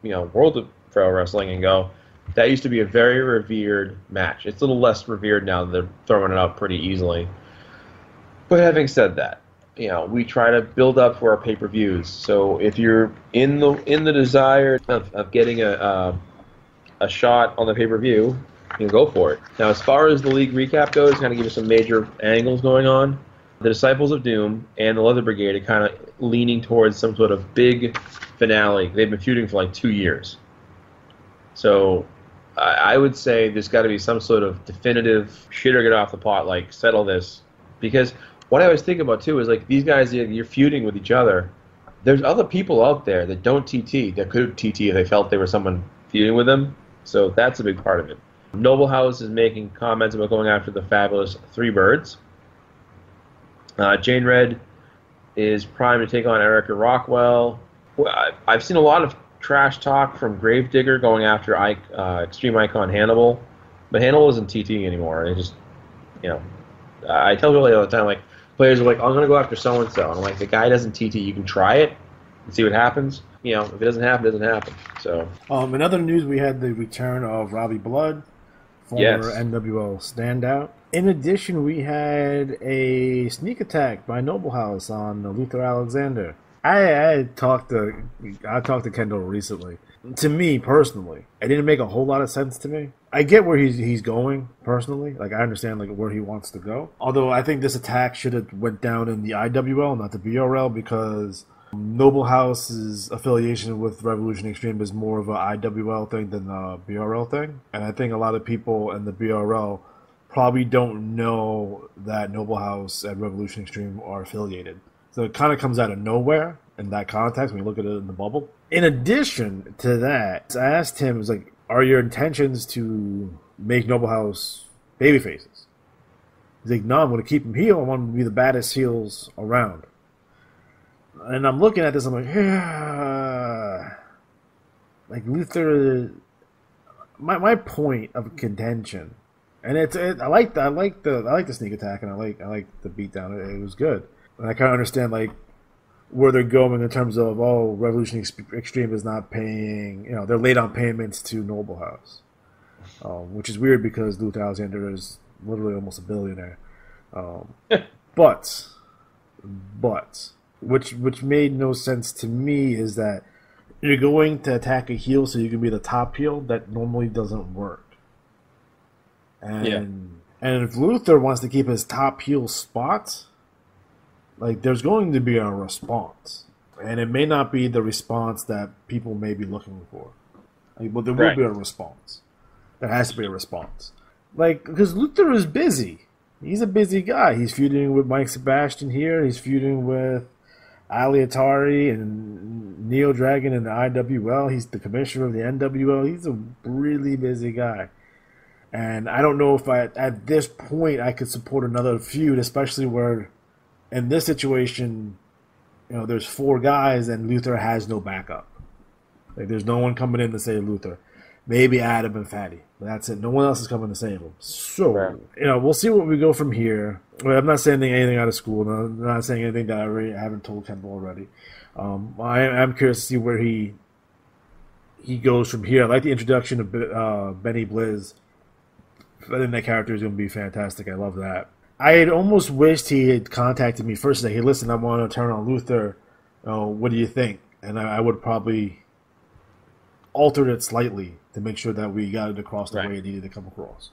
world of pro wrestling and go, that used to be a very revered match. It's a little less revered now. They're throwing it out pretty easily. But having said that, we try to build up for our pay-per-views. So if you're in the desire of getting a shot on the pay-per-view, go for it. Now, as far as the league recap goes, kind of give you some major angles going on. The Disciples of Doom and the Leather Brigade are kind of leaning towards some sort of big finale. They've been feuding for 2 years. So I would say there's got to be some sort of definitive shit or get off the pot, settle this. Because what I always think about, too, is these guys, you're feuding with each other. There's other people out there that don't TT, that could TT if they felt they were someone feuding with them. So that's a big part of it. Noble House is making comments about going after the fabulous Three Birds. Jane Red is primed to take on Erica Rockwell. I've seen a lot of trash talk from Gravedigger going after Extreme Icon Hannibal, but Hannibal isn't TT anymore. It just, I tell people all the time, players are I'm going to go after so-and-so. And I'm the guy doesn't TT. You can try it and see what happens. If it doesn't happen, it doesn't happen. So.
In other news, we had the return of Robbie Blood, former NWO standout. In addition, we had a sneak attack by Noble House on Luther Alexander. I talked to Kendall recently. To me personally, it didn't make a whole lot of sense to me. I get where he's going personally. Like I understand like where he wants to go. Although I think this attack should have went down in the IWL, not the BRL, because Noble House's affiliation with Revolution Extreme is more of a IWL thing than a BRL thing, and I think a lot of people in the BRL probably don't know that Noble House and Revolution Extreme are affiliated. So it kind of comes out of nowhere in that context when you look at it in the bubble. In addition to that, I asked him, was like, are your intentions to make Noble House baby faces? He's like, no, I'm going to keep him heel. I want him to be the baddest heels around. And I'm looking at this, I'm like, yeah. Like Luther, my point of contention, and I like the sneak attack, and I like the beatdown. It was good, and I kind of understand like where they're going in terms of Revolution Extreme is not paying, they're late on payments to Noble House, which is weird because Luther Alexander is literally almost a billionaire, but which made no sense to me is that you're going to attack a heel so you can be the top heel. That normally doesn't work. And if Luther wants to keep his top heel spot, like there's going to be a response, and it may not be the response that people may be looking for. Like, but there will be a response. There has to be a response. Like, because Luther is busy. He's a busy guy. He's feuding with Mike Sebastian here. He's feuding with Ali Atari and Neo Dragon in the IWL. He's the commissioner of the NWL. He's a really busy guy. And I don't know if at this point I could support another feud, especially where in this situation, there's 4 guys and Luther has no backup. Like there's no one coming in to save Luther. Maybe Adam and Fatty. But that's it. No one else is coming to save him. So, we'll see what we go from here. I'm not saying anything out of school. No, I'm not saying anything that I haven't told Kendall already. I'm curious to see where he goes from here. I like the introduction of Benny Blizz. I think that character is going to be fantastic. I love that. I had almost wished he had contacted me first and said, hey, listen, I want to turn on Luther. What do you think? And I would probably alter it slightly to make sure that we got it across the way it needed to come across.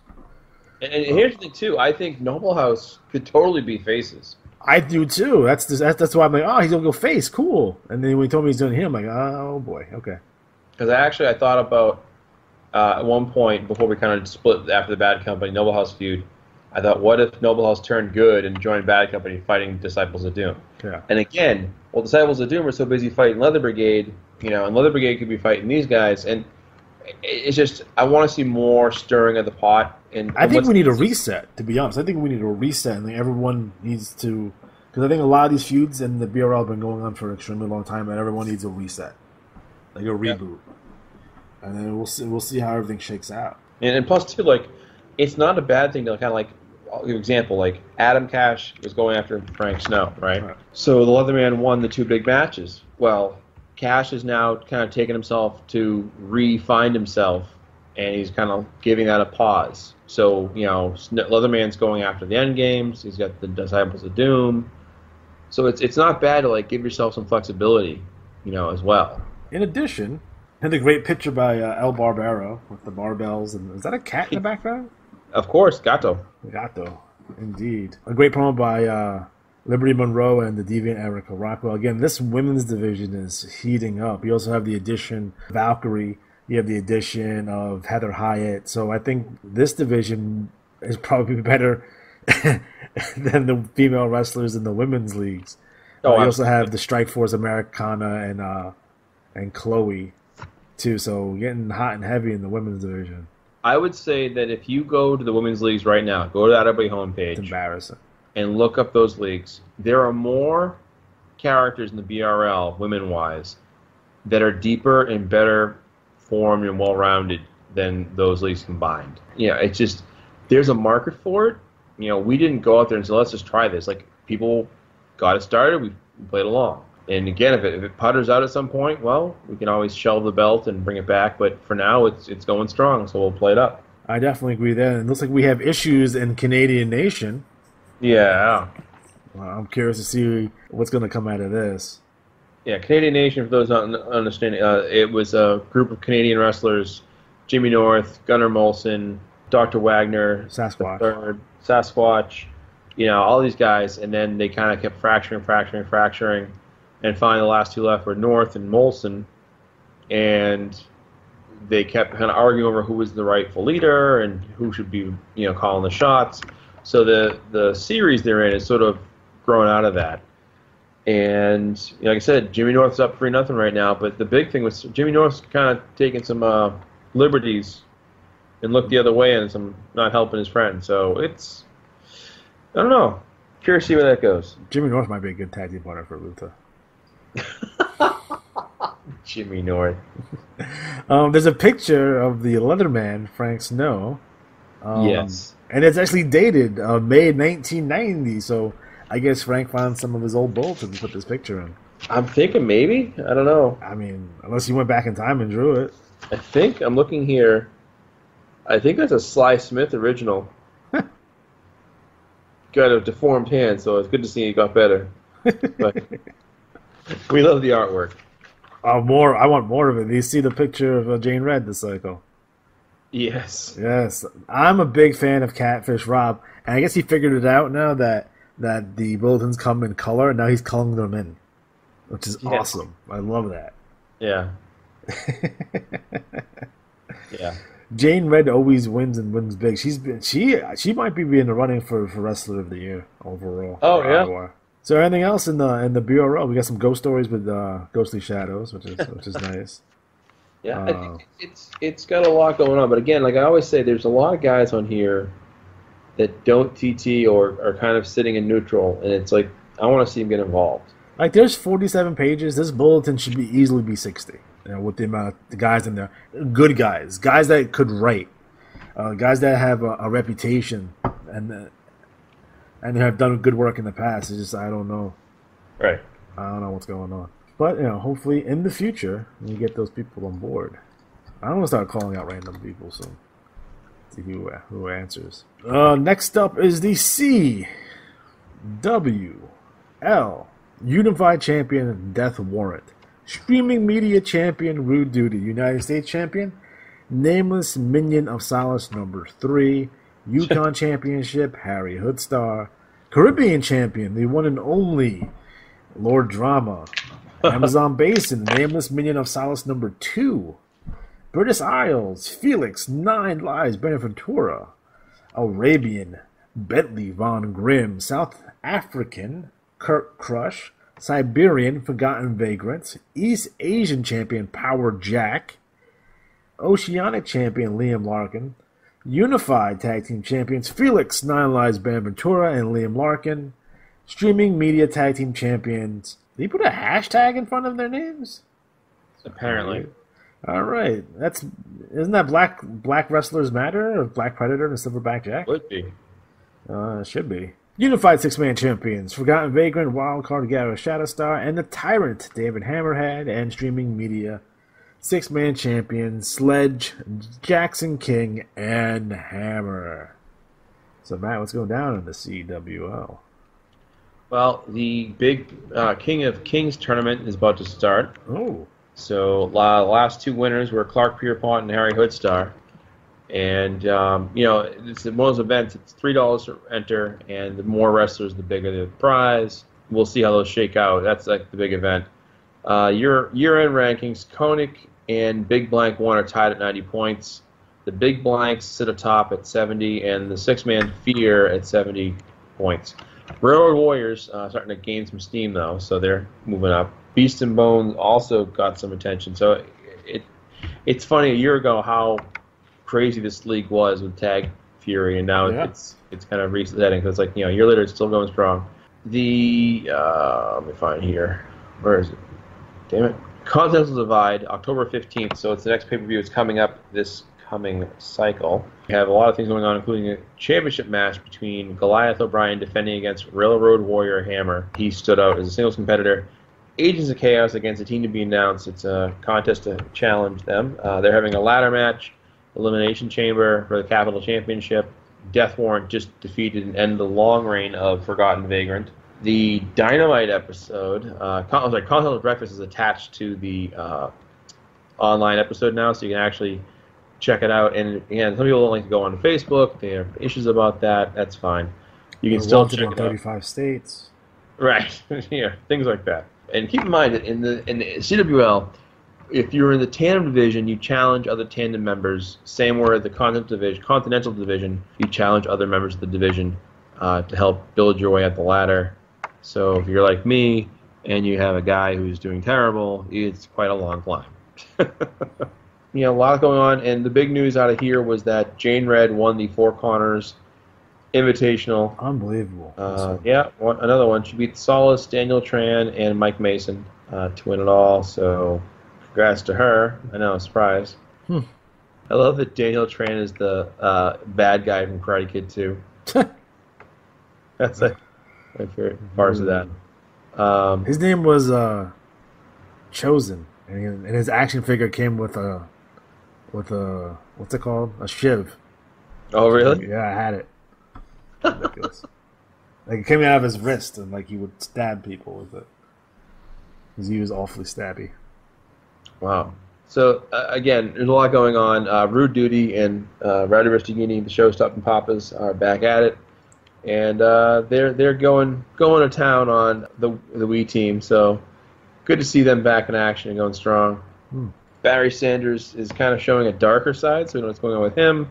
And here's the thing, too. I think Noble House could totally be faces.
I do, too. That's why I'm like, oh, he's going to go face. Cool. And then when he told me he's doing him, I'm like, oh, boy. Okay.
Because I thought about at one point, before we kind of split after the Bad Company, Noble House feud, I thought, what if Noble House turned good and joined Bad Company fighting Disciples of Doom?
Yeah.
And again, Disciples of Doom are so busy fighting Leather Brigade, and Leather Brigade could be fighting these guys. And it's just, I want to see more stirring of the pot. And
I think we need a reset, to be honest. I think we need a reset, and everyone needs to, because I think a lot of these feuds in the BRL have been going on for an extremely long time, and everyone needs a reset, like a reboot. Yeah. And then we'll see how everything shakes out.
And plus, too, like, it's not a bad thing to kind of like, I'll give you an example, like Adam Cash was going after Frank Snow, right? So the Leatherman won the 2 big matches. Well, Cash is now kind of taking himself to re-find himself, and he's kind of giving that a pause. So, Leatherman's going after the end games. He's got the Disciples of Doom. So it's not bad to like give yourself some flexibility, as well.
In addition, and a great picture by El Barbero with the barbells, and is that a cat in the background?
Of course, Gato.
Gato, indeed. A great promo by Liberty Monroe and the Deviant Erica Rockwell. Again, this women's division is heating up. You also have the addition of Valkyrie. You have the addition of Heather Hyatt. So I think this division is probably better than the female wrestlers in the women's leagues. You also have the Strike Force Americana and Chloe, too. So getting hot and heavy in the women's division.
I would say that if you go to the women's leagues right now, go to that everybody homepage.
It's embarrassing.
And look up those leagues. There are more characters in the BRL, women-wise, that are deeper and better formed and well-rounded than those leagues combined. It's just, there's a market for it. We didn't go out there and say, let's just try this. Like, people got it started, we played along. And again, if it putters out at some point, well, we can always shelve the belt and bring it back. But for now, it's going strong, so we'll play it up.
I definitely agree there. And it looks like we have issues in Canadian Nation.
Yeah.
I'm curious to see what's going to come out of this.
Yeah, Canadian Nation, for those not understanding, it was a group of Canadian wrestlers, Jimmy North, Gunnar Molson, Dr. Wagner, the
Sasquatch.
third, Sasquatch, all these guys, and then they kind of kept fracturing, and finally the last two left were North and Molson, and they kept kind of arguing over who was the rightful leader and who should be, calling the shots. So the series they're in is sort of grown out of that. And like I said, Jimmy North's up 3-0 right now. But the big thing was Jimmy North's kind of taking some liberties and looked the other way and some not helping his friend. So it's, I don't know. Curious to see where that goes.
Jimmy North might be a good tag team partner for Luther.
Jimmy North.
There's a picture of the Leatherman, Frank Snow.
Yes.
And it's actually dated May 1990. So I guess Frank found some of his old bulletins and put this picture in.
I'm thinking maybe. I don't know.
I mean, unless you went back in time and drew it.
I think I'm looking here. I think that's a Sly Smith original. Got a deformed hand, so it's good to see he got better. But we love the artwork.
I want more of it. Do you see the picture of Jane Red, the Psycho?
Yes.
Yes. I'm a big fan of Catfish Rob, and I guess he figured it out now that the bulletins come in color, and now he's coloring them in, which is awesome. I love that.
Yeah. Yeah.
Jane Red always wins and wins big. She might be in the running for Wrestler of the Year overall.
Oh yeah.
IWAR. So anything else in the bureau? We got some ghost stories with ghostly shadows, which is nice.
Yeah, I think it's got a lot going on. But again, like I always say, there's a lot of guys on here that don't TT or are kind of sitting in neutral, and it's like I want to see them get involved.
Like there's 47 pages. This bulletin should easily be 60. With the amount of the guys in there, good guys that could write, guys that have a reputation and have done good work in the past. It's just I don't know.
Right.
I don't know what's going on. But hopefully in the future we get those people on board. I don't want to start calling out random people soon. See who answers. Next up is the CWL Unified Champion Death Warrant. Streaming Media Champion Rude Duty. United States Champion Nameless Minion of Solace number 3. Yukon Championship Harry Hoodstar. Caribbean Champion, the one and only Lord Drama. Amazon Basin, Nameless Minion of Solace number 2. British Isles, Felix, 9 Lives, Beneventura. Arabian, Bentley Von Grimm. South African, Kurt Crush. Siberian, Forgotten Vagrants. East Asian Champion, Power Jack. Oceanic Champion, Liam Larkin. Unified Tag Team Champions, Felix, 9 Lives, Benaventura, and Liam Larkin. Streaming Media Tag Team Champions. Did he put a hashtag in front of their names?
Apparently.
All right. Isn't that Black Wrestlers Matter or Black Predator and Silverback Jack?
Would be.
Should be. Unified 6-Man Champions, Forgotten Vagrant, Wildcard Gareth Shadowstar, and the Tyrant, David Hammerhead, and Streaming Media 6-Man Champions, Sledge, Jackson King, and Hammer. So, Matt, what's going down in the CWL?
Well, the big King of Kings tournament is about to start.
Oh.
So, the last two winners were Clark Pierpont and Harry Hoodstar. And, it's one of those events, it's $3 to enter, and the more wrestlers, the bigger the prize. We'll see how those shake out. That's like the big event. Year-end rankings, Koenig and Big Blank 1 are tied at 90 points. The Big Blanks sit atop at 70, and the 6-Man Fear at 70 points. Railroad Warriors starting to gain some steam, though, so they're moving up. Beast and Bones also got some attention. So it's funny, a year ago, how crazy this league was with Tag Fury, and now it's kind of resetting because a year later it's still going strong. The let me find here, where is it? Damn it! Continental Divide, October 15th. So it's the next pay-per-view. It's coming up this coming cycle. We have a lot of things going on, including a championship match between Goliath O'Brien defending against Railroad Warrior Hammer. He stood out as a singles competitor. Agents of Chaos against a team to be announced. It's a contest to challenge them. They're having a ladder match. Elimination Chamber for the Capital Championship. Death Warrant just defeated and ended the long reign of Forgotten Vagrant. The Dynamite episode, Continental Breakfast is attached to the online episode now, so you can actually check it out. And again, some people don't like to go on Facebook. They have issues about that. That's fine. You can still check it out.
35 states.
Right. Yeah, things like that. And keep in mind that in the CWL, if you're in the tandem division, you challenge other tandem members. Same where the Continental Division, you challenge other members of the division to help build your way up the ladder. So if you're like me and you have a guy who's doing terrible, it's quite a long climb. A lot going on. And the big news out of here was that Jane Red won the Four Corners Invitational.
Unbelievable.
Another one. She beat Solace, Daniel Tran, and Mike Mason to win it all. So congrats to her. I know, surprise. I love that Daniel Tran is the bad guy from Karate Kid 2. That's my favorite parts of that.
His name was Chosen, and his action figure came with a what's it called? A shiv.
Oh, really?
Yeah, I had it. Ridiculous. Like it came out of his wrist, and like he would stab people with it. Because he was awfully stabby.
Wow. So again, there's a lot going on. Rude Duty and Rowdy Restagini, the Showstopping Papas, are back at it, and they're going to town on the Wii team. So good to see them back in action and going strong. Barry Sanders is kind of showing a darker side, so we know what's going on with him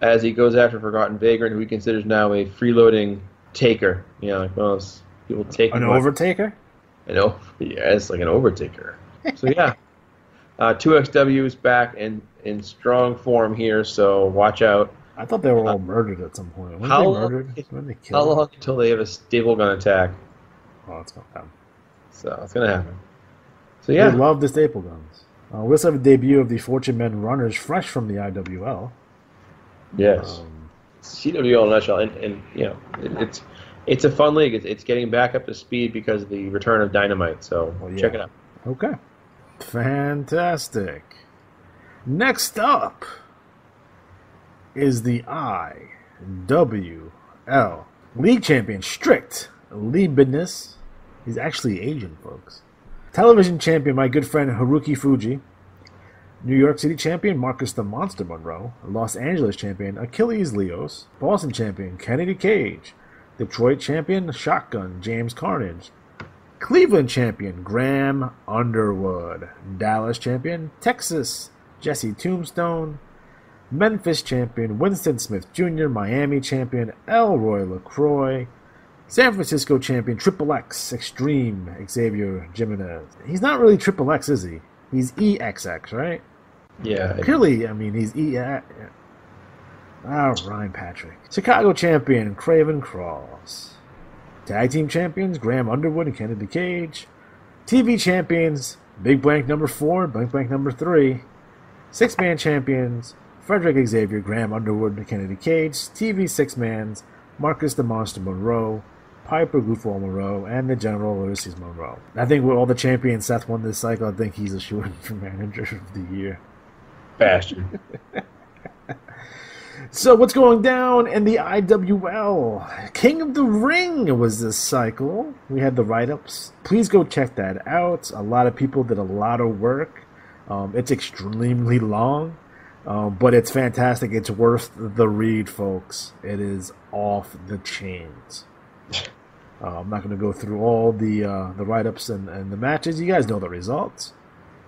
as he goes after Forgotten Vagrant, who he considers now a freeloading taker. Like one of those people taking
an overtaker.
Yeah, it's like an overtaker. So yeah. 2XW is back in strong form here, so watch out.
I thought they were all murdered at some point. When
how
they
long,
murdered? When they killed
how long until they have a staple gun attack?
Oh, it's going to happen.
So it's going to happen. So yeah.
They love the staple guns. We also have a debut of the Fortune Men Runners, fresh from the IWL.
Yes. CWL in a nutshell, and it's a fun league. It's getting back up to speed because of the return of Dynamite. So check it out.
Okay. Fantastic. Next up is the IWL League Champion, Strict Leibniz. He's actually Asian, folks. Television Champion, my good friend Haruki Fuji. New York City Champion, Marcus the Monster Monroe. Los Angeles Champion, Achilles Leos. Boston Champion, Kennedy Cage. Detroit Champion, Shotgun, James Carnage. Cleveland Champion, Graham Underwood. Dallas Champion, Texas, Jesse Tombstone. Memphis Champion, Winston Smith Jr. Miami Champion, Elroy LaCroix. San Francisco Champion, Triple X Extreme, Xavier Jimenez. He's not really Triple X, is he? He's EXX, right?
Yeah.
Clearly, I mean, he's Ryan Patrick. Chicago Champion, Craven Cross. Tag Team Champions, Graham Underwood and Kennedy Cage. TV Champions, Big Blank number 4, Blank Blank number 3. Six-Man Champions, Frederick Xavier, Graham Underwood and Kennedy Cage. TV Six-Mans, Marcus the Monster Monroe, Piper Goofball Monroe, and the General Ulysses Monroe. I think with all the champions Seth won this cycle, I think he's a shoo-in for Manager of the Year.
Bastard.
So what's going down in the IWL? King of the Ring was this cycle. We had the write-ups. Please go check that out. A lot of people did a lot of work. It's extremely long, but it's fantastic. It's worth the read, folks. It is off the chains. I'm not going to go through all the write-ups and the matches. You guys know the results.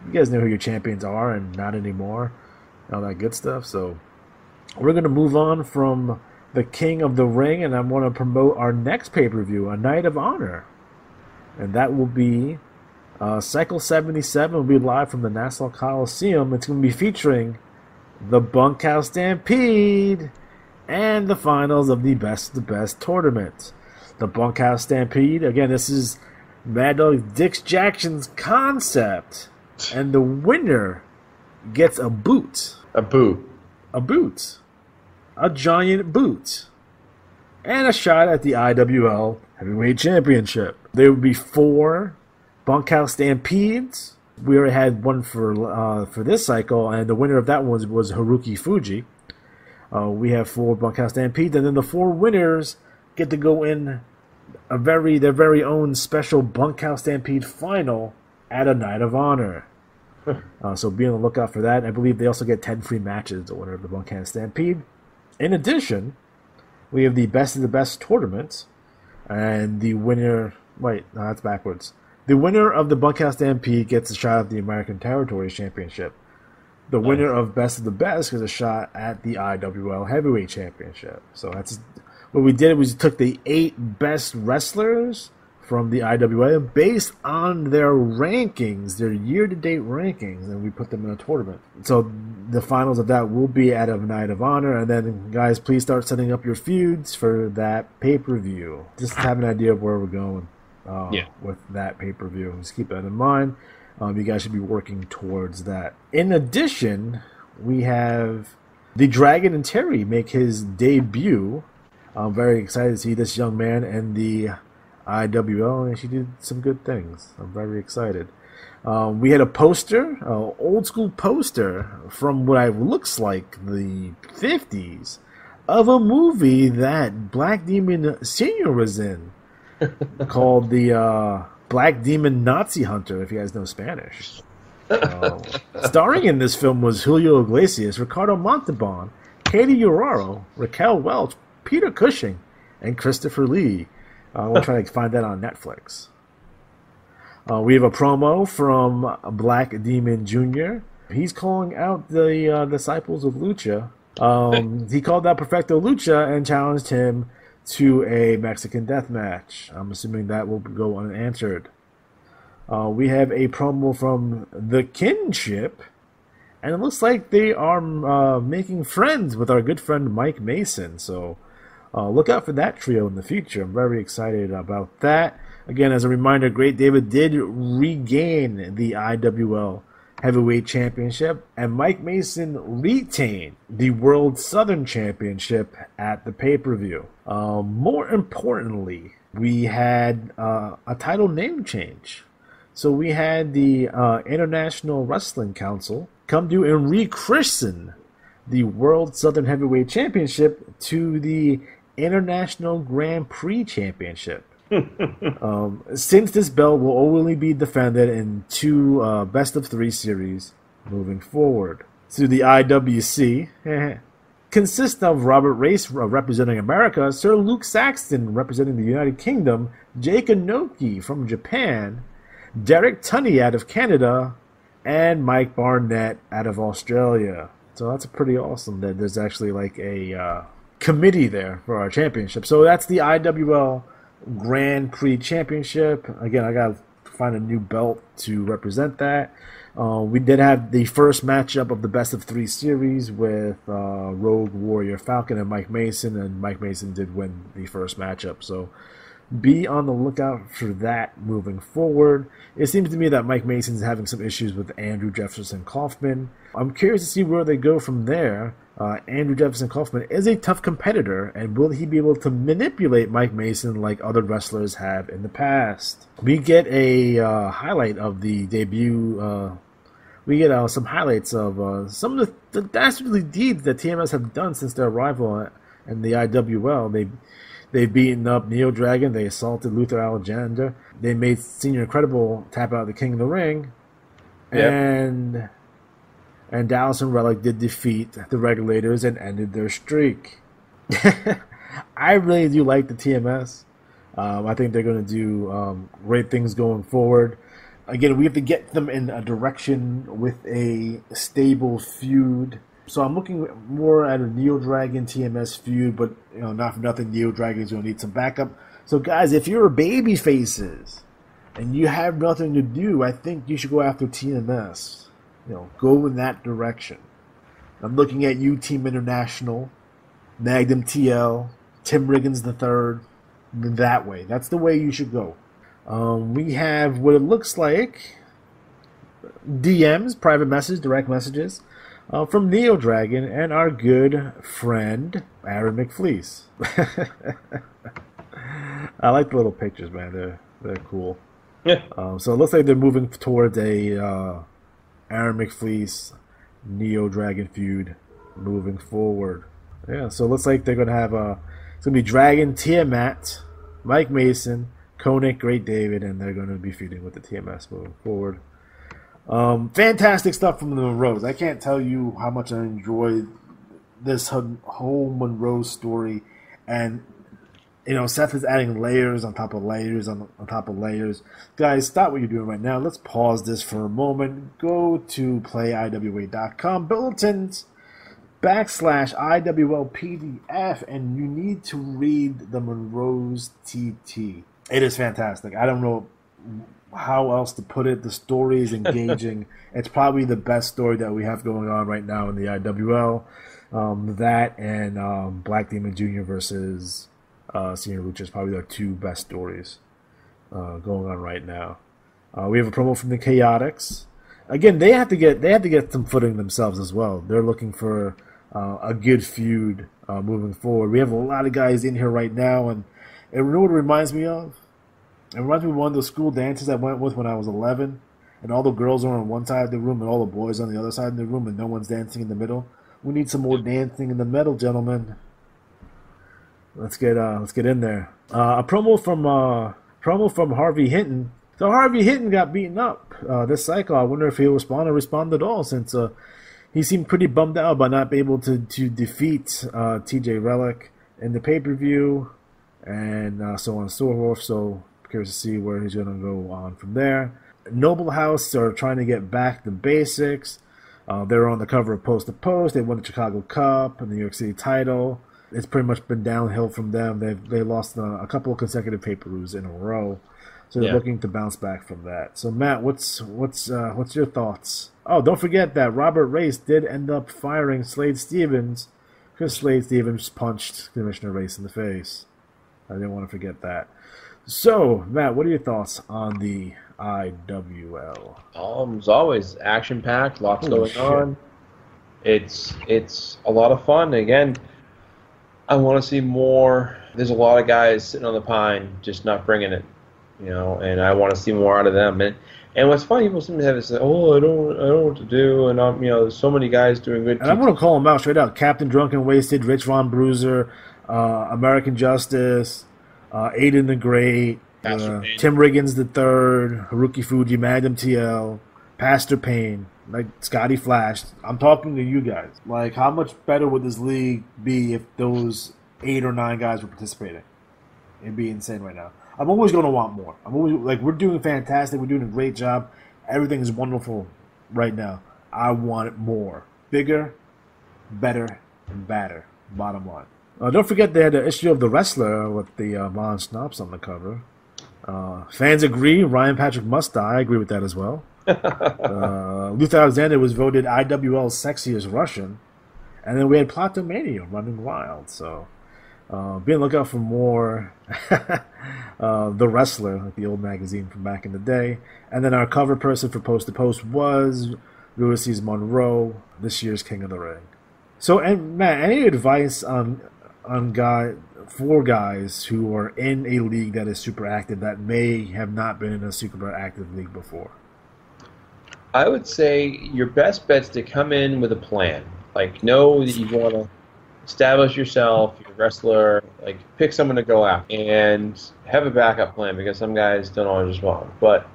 You guys know who your champions are and not anymore. All that good stuff. So we're going to move on from the King of the Ring, and I want to promote our next pay-per-view, A Night of Honor. And that will be Cycle 77 will be live from the Nassau Coliseum. It's going to be featuring the Bunkhouse Stampede and the finals of the Best of the Best tournament. The Bunkhouse Stampede, again, this is Mad Dog Dix Jackson's concept, and the winner gets a boot.
A boot.
A boot. A giant boot. And a shot at the IWL Heavyweight Championship. There will be 4 Bunkhouse Stampedes, We already had one for this cycle, and the winner of that one was Haruki Fuji. We have 4 Bunkhouse Stampedes, and then the 4 winners get to go in their very own special Bunkhouse Stampede final at a Night of Honor. So be on the lookout for that. I believe they also get 10 free matches, the winner of the Bunkhouse Stampede. In addition, we have the Best of the Best tournament, and the winner... Wait, no, that's backwards. The winner of the Bunkhouse Stampede gets a shot at the American Territories Championship. The winner of Best of the Best gets a shot at the IWL Heavyweight Championship. So that's what we did. Was took the 8 best wrestlers from the IWL based on their rankings, their year-to-date rankings, and we put them in a tournament. So the finals of that will be at a Night of Honor, and then, guys, please start setting up your feuds for that pay-per-view. Just have an idea of where we're going with that pay-per-view. Just keep that in mind. You guys should be working towards that. In addition, we have the Dragon and Terry make his debut. I'm very excited to see this young man in the IWL, and she did some good things. I'm very excited. We had a poster, old school poster from what looks like the 50s of a movie that Black Demon Sr. was in called the Black Demon Nazi Hunter, if you guys know Spanish. Starring in this film was Julio Iglesias, Ricardo Montalban, Katie Uraro, Raquel Welch, Peter Cushing, and Christopher Lee. We'll try to find that on Netflix. We have a promo from Black Demon Jr. He's calling out the disciples of Lucha. He called out Perfecto Lucha and challenged him to a Mexican death match. I'm assuming that will go unanswered. We have a promo from The Kinship, and it looks like they are making friends with our good friend Mike Mason. So look out for that trio in the future. I'm very excited about that. Again, as a reminder, Great David did regain the IWL Heavyweight Championship, and Mike Mason retained the World Southern Championship at the pay-per-view. More importantly, we had a title name change. So we had the International Wrestling Council come to and rechristen the World Southern Heavyweight Championship to the International Grand Prix Championship. Since this belt will only be defended in 2 best-of-3 series moving forward. So the IWC consists of Robert Race representing America, Sir Luke Saxton representing the United Kingdom, Jake Inoki from Japan, Derek Tunney out of Canada, and Mike Barnett out of Australia. So that's pretty awesome that there's actually like a committee there for our championship. So that's the IWL Grand Prix Championship. Again, I gotta find a new belt to represent that. We did have the first matchup of the best-of-3 series with Rogue Warrior Falcon and Mike Mason, and Mike Mason did win the first matchup. So be on the lookout for that moving forward. It seems to me that Mike Mason's having some issues with Andrew Jefferson Kaufman. I'm curious to see where they go from there. Andrew Jefferson Kaufman is a tough competitor, and will he be able to manipulate Mike Mason like other wrestlers have in the past? We get a highlight of the debut. We get some highlights of some of the dastardly deeds that TMS have done since their arrival in the IWL. They've beaten up Neo Dragon. They assaulted Luther Alexander. They made Senior Incredible tap out the King of the Ring. Yep. And Dallas and Relic did defeat the Regulators and ended their streak. I really do like the TMS. I think they're going to do great things going forward. Again, we have to get them in a direction with a stable feud. So I'm looking more at a Neo Dragon TMS feud, but not for nothing, Neo Dragon's going to need some backup. So guys, if you're baby faces and you have nothing to do, I think you should go after TMS. Go in that direction. I'm looking at you, Team International, Magnum TL, Tim Riggins III, that way. That's the way you should go. We have what it looks like DMs, private message, direct messages, from Neo Dragon and our good friend Aaron McFleece. I like the little pictures, man. They're cool.
Yeah.
So it looks like they're moving towards a Aaron McFleece Neo Dragon feud moving forward. Yeah, so it looks like they're gonna have it's gonna be Dragon, Tiamat, Mike Mason, Koenig, Great David, and they're gonna be feuding with the TMS moving forward. Fantastic stuff from the Monroes. I can't tell you how much I enjoyed this whole Monroe story, and Seth is adding layers on top of layers on top of layers. Guys, stop what you're doing right now. Let's pause this for a moment. Go to playiwa.com, bulletins, /IWL PDF, and you need to read the Monroe's TT. It is fantastic. I don't know how else to put it. The story is engaging. It's probably the best story that we have going on right now in the IWL. That and Black Demon Jr. versus Cena Lucha is probably the two best stories going on right now. We have a promo from the Chaotix. Again, they have to get some footing themselves as well. They're looking for a good feud moving forward. We have a lot of guys in here right now, and you know what it reminds me of? It reminds me of one of those school dances I went with when I was 11, and all the girls are on one side of the room and all the boys on the other side of the room, and no one's dancing in the middle. We need some more dancing in the middle, gentlemen. Let's get in there. A promo from Harvey Hinton. So Harvey Hinton got beaten up this cycle. I wonder if he'll respond at all, since he seemed pretty bummed out by not being able to defeat TJ Relic in the pay-per-view, and so on and so forth. So curious to see where he's going to go on from there. Noble House are trying to get back to basics. They're on the cover of Post to Post. They won the Chicago Cup and the New York City title. It's pretty much been downhill from them. They lost a couple of consecutive pay-per-views in a row, so they're looking to bounce back from that. So Matt, what's your thoughts? Oh, don't forget that Robert Race did end up firing Slade Stevens because Slade Stevens punched Commissioner Race in the face. I didn't want to forget that. So Matt, what are your thoughts on the IWL?
As always, action-packed, lots going on. It's a lot of fun. Again, I want to see more. There's a lot of guys sitting on the pine, just not bringing it, and I want to see more out of them. And what's funny, people seem to have this, I don't know what to do, and there's so many guys doing good.
And I'm going to call them out straight out: Captain Drunken Wasted, Rich Von Bruiser, American Justice, Aiden the Great, Tim Riggins III, Haruki Fuji, Madam TL, Pastor Payne, like Scotty Flash. I'm talking to you guys. Like, how much better would this league be if those 8 or 9 guys were participating? It'd be insane right now. I'm always going to want more. I'm always we're doing fantastic. We're doing a great job. Everything is wonderful right now. I want more, bigger, better, and badder. Bottom line. Don't forget they had an issue of The Wrestler with the Von Snops on the cover. Fans agree. Ryan Patrick must die. I agree with that as well. Luther Alexander was voted IWL's sexiest Russian. And then we had Platomania running wild. So be on the lookout for more The Wrestler, like the old magazine from back in the day. And then our cover person for Post to Post was Ulysses Monroe, this year's King of the Ring. So, and Matt, any advice on guys who are in a league that is super active that may have not been in a super active league before?
I would say your best bet's to come in with a plan. Like, know that you want to establish yourself, you're a wrestler, like, pick someone to go after, and have a backup plan, because some guys don't always respond. But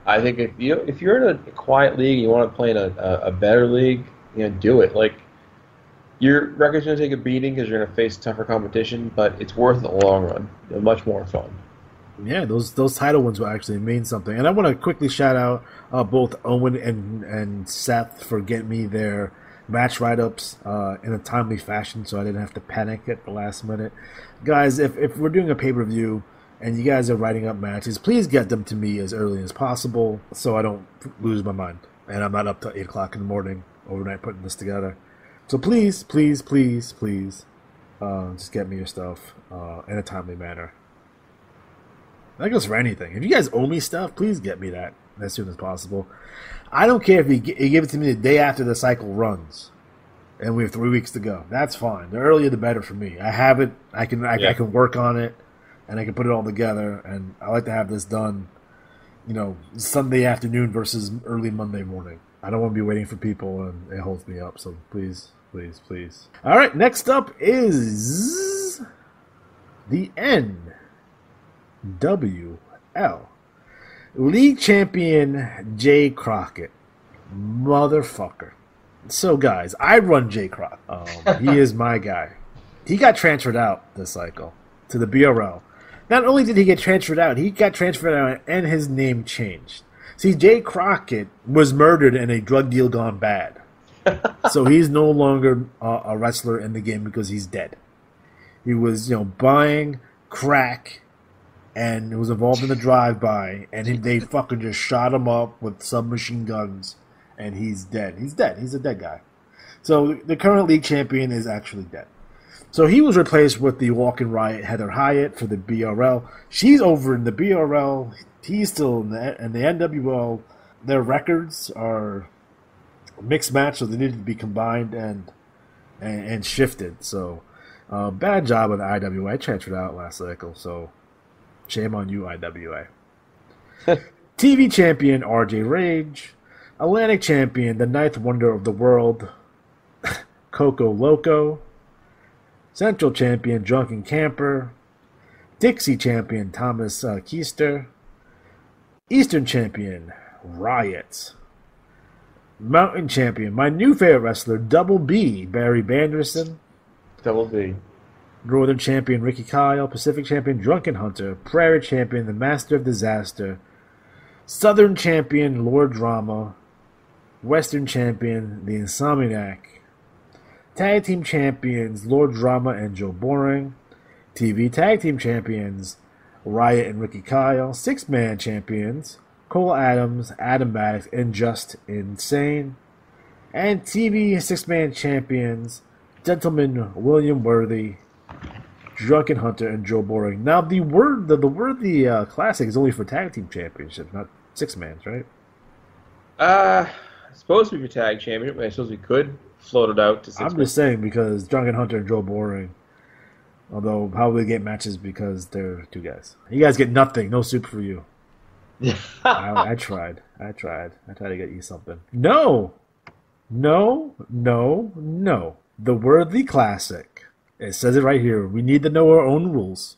I think if you're in a quiet league and you want to play in a better league, do it. Like, your record's going to take a beating because you're going to face tougher competition, but it's worth it in the long run. They're much more fun.
Yeah, those title wins will actually mean something. And I want to quickly shout out both Owen and Seth for getting me their match write-ups in a timely fashion, so I didn't have to panic at the last minute. Guys, if we're doing a pay-per-view and you guys are writing up matches, please get them to me as early as possible so I don't lose my mind. And I'm not up till 8 o'clock in the morning overnight putting this together. So please, please, please, please, just get me your stuff in a timely manner. That goes for anything. If you guys owe me stuff, please get me that as soon as possible. I don't care if you give it to me the day after the cycle runs, and we have 3 weeks to go. That's fine. The earlier the better for me. I have it. I can work on it, and I can put it all together. And I like to have this done, Sunday afternoon versus early Monday morning. I don't want to be waiting for people, and it holds me up. So please, please, please. All right, next up is the NWL League Champion Jay Crockett, motherfucker. So guys, I run Jay Crockett. He is my guy. He got transferred out this cycle to the BRL. Not only did he get transferred out, he got transferred out and his name changed. See, Jay Crockett was murdered in a drug deal gone bad. So he's no longer a wrestler in the game because he's dead. He was, buying crack and was involved in the drive-by, and they fucking just shot him up with submachine guns, and he's dead. He's dead. He's a dead guy. So the current league champion is actually dead. So he was replaced with the Walking Riot Heather Hyatt for the BRL. She's over in the BRL. He's still in the NWL. Their records are mixed match, so they need to be combined and shifted. So bad job with IWA. I transferred out last cycle, so shame on you, IWA. TV champion RJ Rage. Atlantic champion, the ninth wonder of the world, Coco Loco. Central champion, Drunken Camper. Dixie champion, Thomas Keister. Eastern champion, Riot. Mountain champion, my new favorite wrestler, Double B, Barry Banderson.
Double B.
Northern champion, Ricky Kyle. Pacific champion, Drunken Hunter. Prairie champion, the Master of Disaster. Southern champion, Lord Drama. Western champion, the Insomniac. Tag team champions, Lord Drama and Joe Boring. TV tag team champions, Riot and Ricky Kyle. Six-man champions, Cole Adams, Adam Maddox, and Just Insane. And TV six-man champions, Gentleman William Worthy, Drunken Hunter, and Joe Boring. Now, the Worthy Classic is only for tag team championships, not six-mans, right?
It's supposed to be for tag championship. I suppose we could float it out to six.
I'm just saying because Drunken Hunter and Joe Boring, although probably get matches because they're two guys. You guys get nothing. No soup for you. I tried. I tried to get you something. No. The Worthy Classic. It says it right here. We need to know our own rules.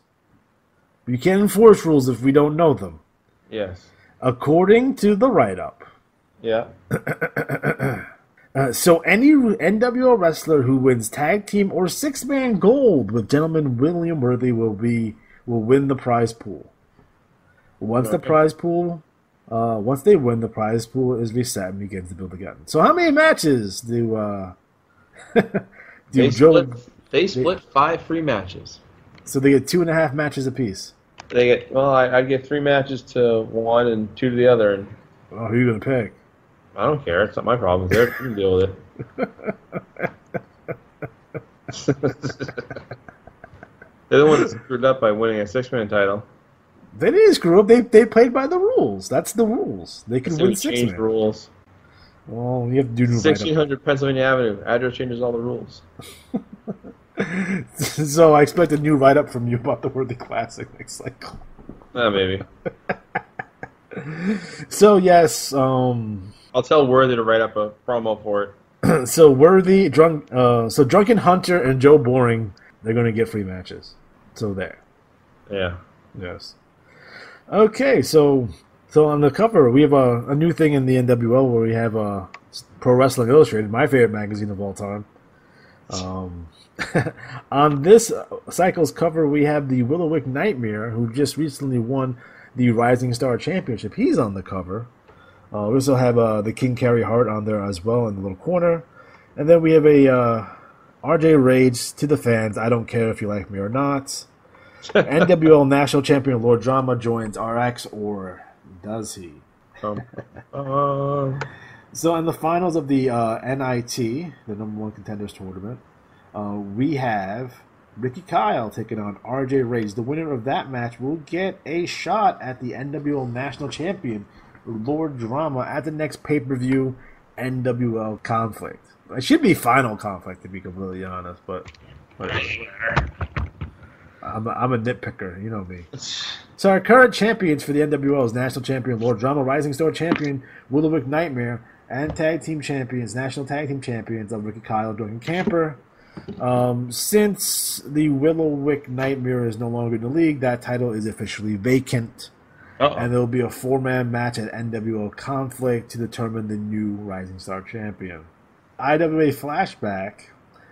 We can't enforce rules if we don't know them.
Yes.
According to the write-up.
Yeah.
So any NWO wrestler who wins tag team or six-man gold with Gentleman William Worthy will win the prize pool. Once they win, the prize pool is reset and begins to build again. So how many matches do
they split 5 free matches.
So they get 2.5 matches apiece.
They get I get 3 matches to one and 2 to the other. And
who are you gonna pick?
I don't care. It's not my problem. They can deal with it. They're the ones that screwed up by winning a 6-man title.
They didn't screw up. They played by the rules. That's the rules. They can win 6-man.
Change rules.
Well, you have to do new
1600 Pennsylvania Avenue. Address changes all the rules.
So I expect a new write-up from you about the Worthy Classic next cycle.
Maybe.
So yes,
I'll tell Worthy to write up a promo for
it. So Drunken Hunter and Joe Boring, they're going to get free matches. So there.
Yeah.
Yes. Okay, so on the cover we have a new thing in the NWL where we have Pro Wrestling Illustrated, my favorite magazine of all time. On this cycle's cover, we have the Willowick Nightmare, who just recently won the Rising Star Championship. He's on the cover. We also have the King Carry Hart on there as well in the little corner. And then we have a RJ Rage to the fans. I don't care if you like me or not. NWL National Champion Lord Drama joins RX, or does he? So in the finals of the NIT, the number 1 contenders tournament, we have Ricky Kyle taking on RJ Rage. The winner of that match will get a shot at the NWL National Champion Lord Drama at the next pay-per-view NWL Conflict. It should be Final Conflict, to be completely honest, but whatever. I'm a nitpicker, you know me. So our current champions for the NWO is National Champion Lord Drama, Rising Star Champion Will-O-Wisp Nightmare, and Tag Team Champions, National Tag Team Champions of Ricky Kyle, Duncan Camper. Since the Will-O-Wisp Nightmare is no longer in the league, that title is officially vacant. And there will be a 4-man match at NWO Conflict to determine the new Rising Star Champion. IWA Flashback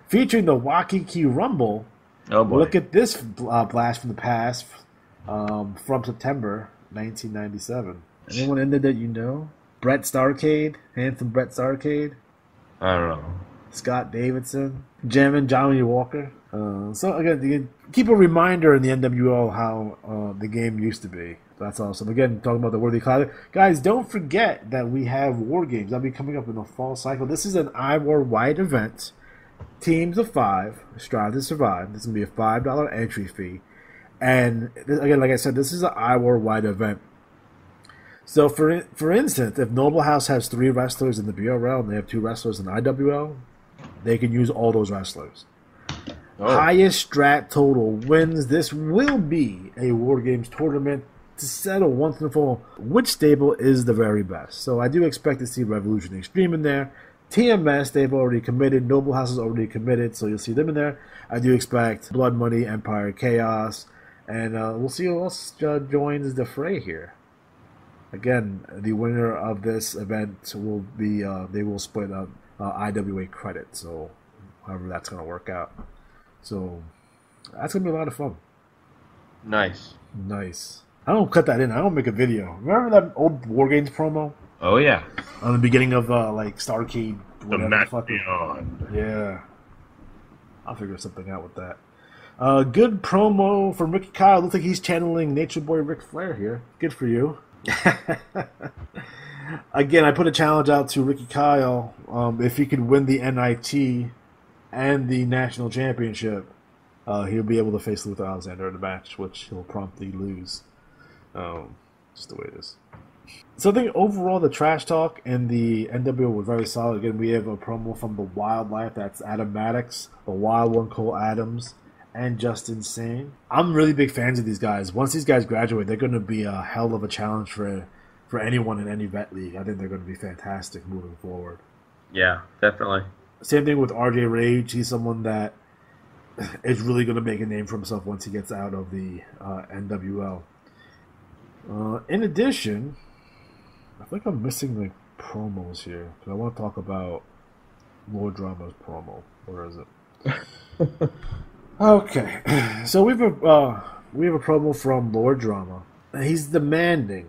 featuring the Waikiki Rumble.
Oh boy.
Look at this blast from the past from September 1997. Anyone ended that you know? Brett Starcade, handsome Brett Starcade.
I don't know.
Scott Davidson, Jammin' Johnny Walker. So again, keep a reminder in the NWO how the game used to be. That's awesome. Again, talking about the Worthy Cloud. Guys, don't forget that we have War Games. That'll be coming up in the fall cycle. This is an IWAR-wide event. Teams of 5, strive to survive. This is going to be a $5 entry fee. And again, like I said, this is an IWAR-wide event. So, for instance, if Noble House has 3 wrestlers in the BRL and they have 2 wrestlers in IWL, they can use all those wrestlers. Highest strat total wins. This will be a War Games tournament to settle once and for all which stable is the very best. So I do expect to see Revolution Extreme in there. TMS, they've already committed. Noble House is already committed, so you'll see them in there. I do expect Blood Money, Empire Chaos, and we'll see who else joins the fray here. Again, the winner of this event will be, they will split up IWA credit, so however that's going to work out. So that's going to be a lot of fun.
Nice.
I don't cut that in. I don't make a video. Remember that old War Games promo?
Oh, yeah.
On the beginning of, like, Starcade.
The match beyond.
Yeah. I'll figure something out with that. Good promo from Ricky Kyle. Looks like he's channeling Nature Boy Ric Flair here. Good for you. Again, I put a challenge out to Ricky Kyle. If he could win the NIT and the National Championship, he'll be able to face Luther Alexander in a match, which he'll promptly lose. Just the way it is. So I think overall the trash talk and the NWO was very solid. Again, we have a promo from the Wildlife. That's Adam Maddox, the Wild One, Cole Adams, and Justin Sane. I'm really big fans of these guys. Once these guys graduate, they're going to be a hell of a challenge for anyone in any vet league. I think they're going to be fantastic moving forward.
Yeah, definitely.
Same thing with RJ Rage. He's someone that is really going to make a name for himself once he gets out of the NWL. In addition, I think I'm missing like promos here because I want to talk about Lord Drama's promo. Where is it? Okay, so we have a promo from Lord Drama. He's demanding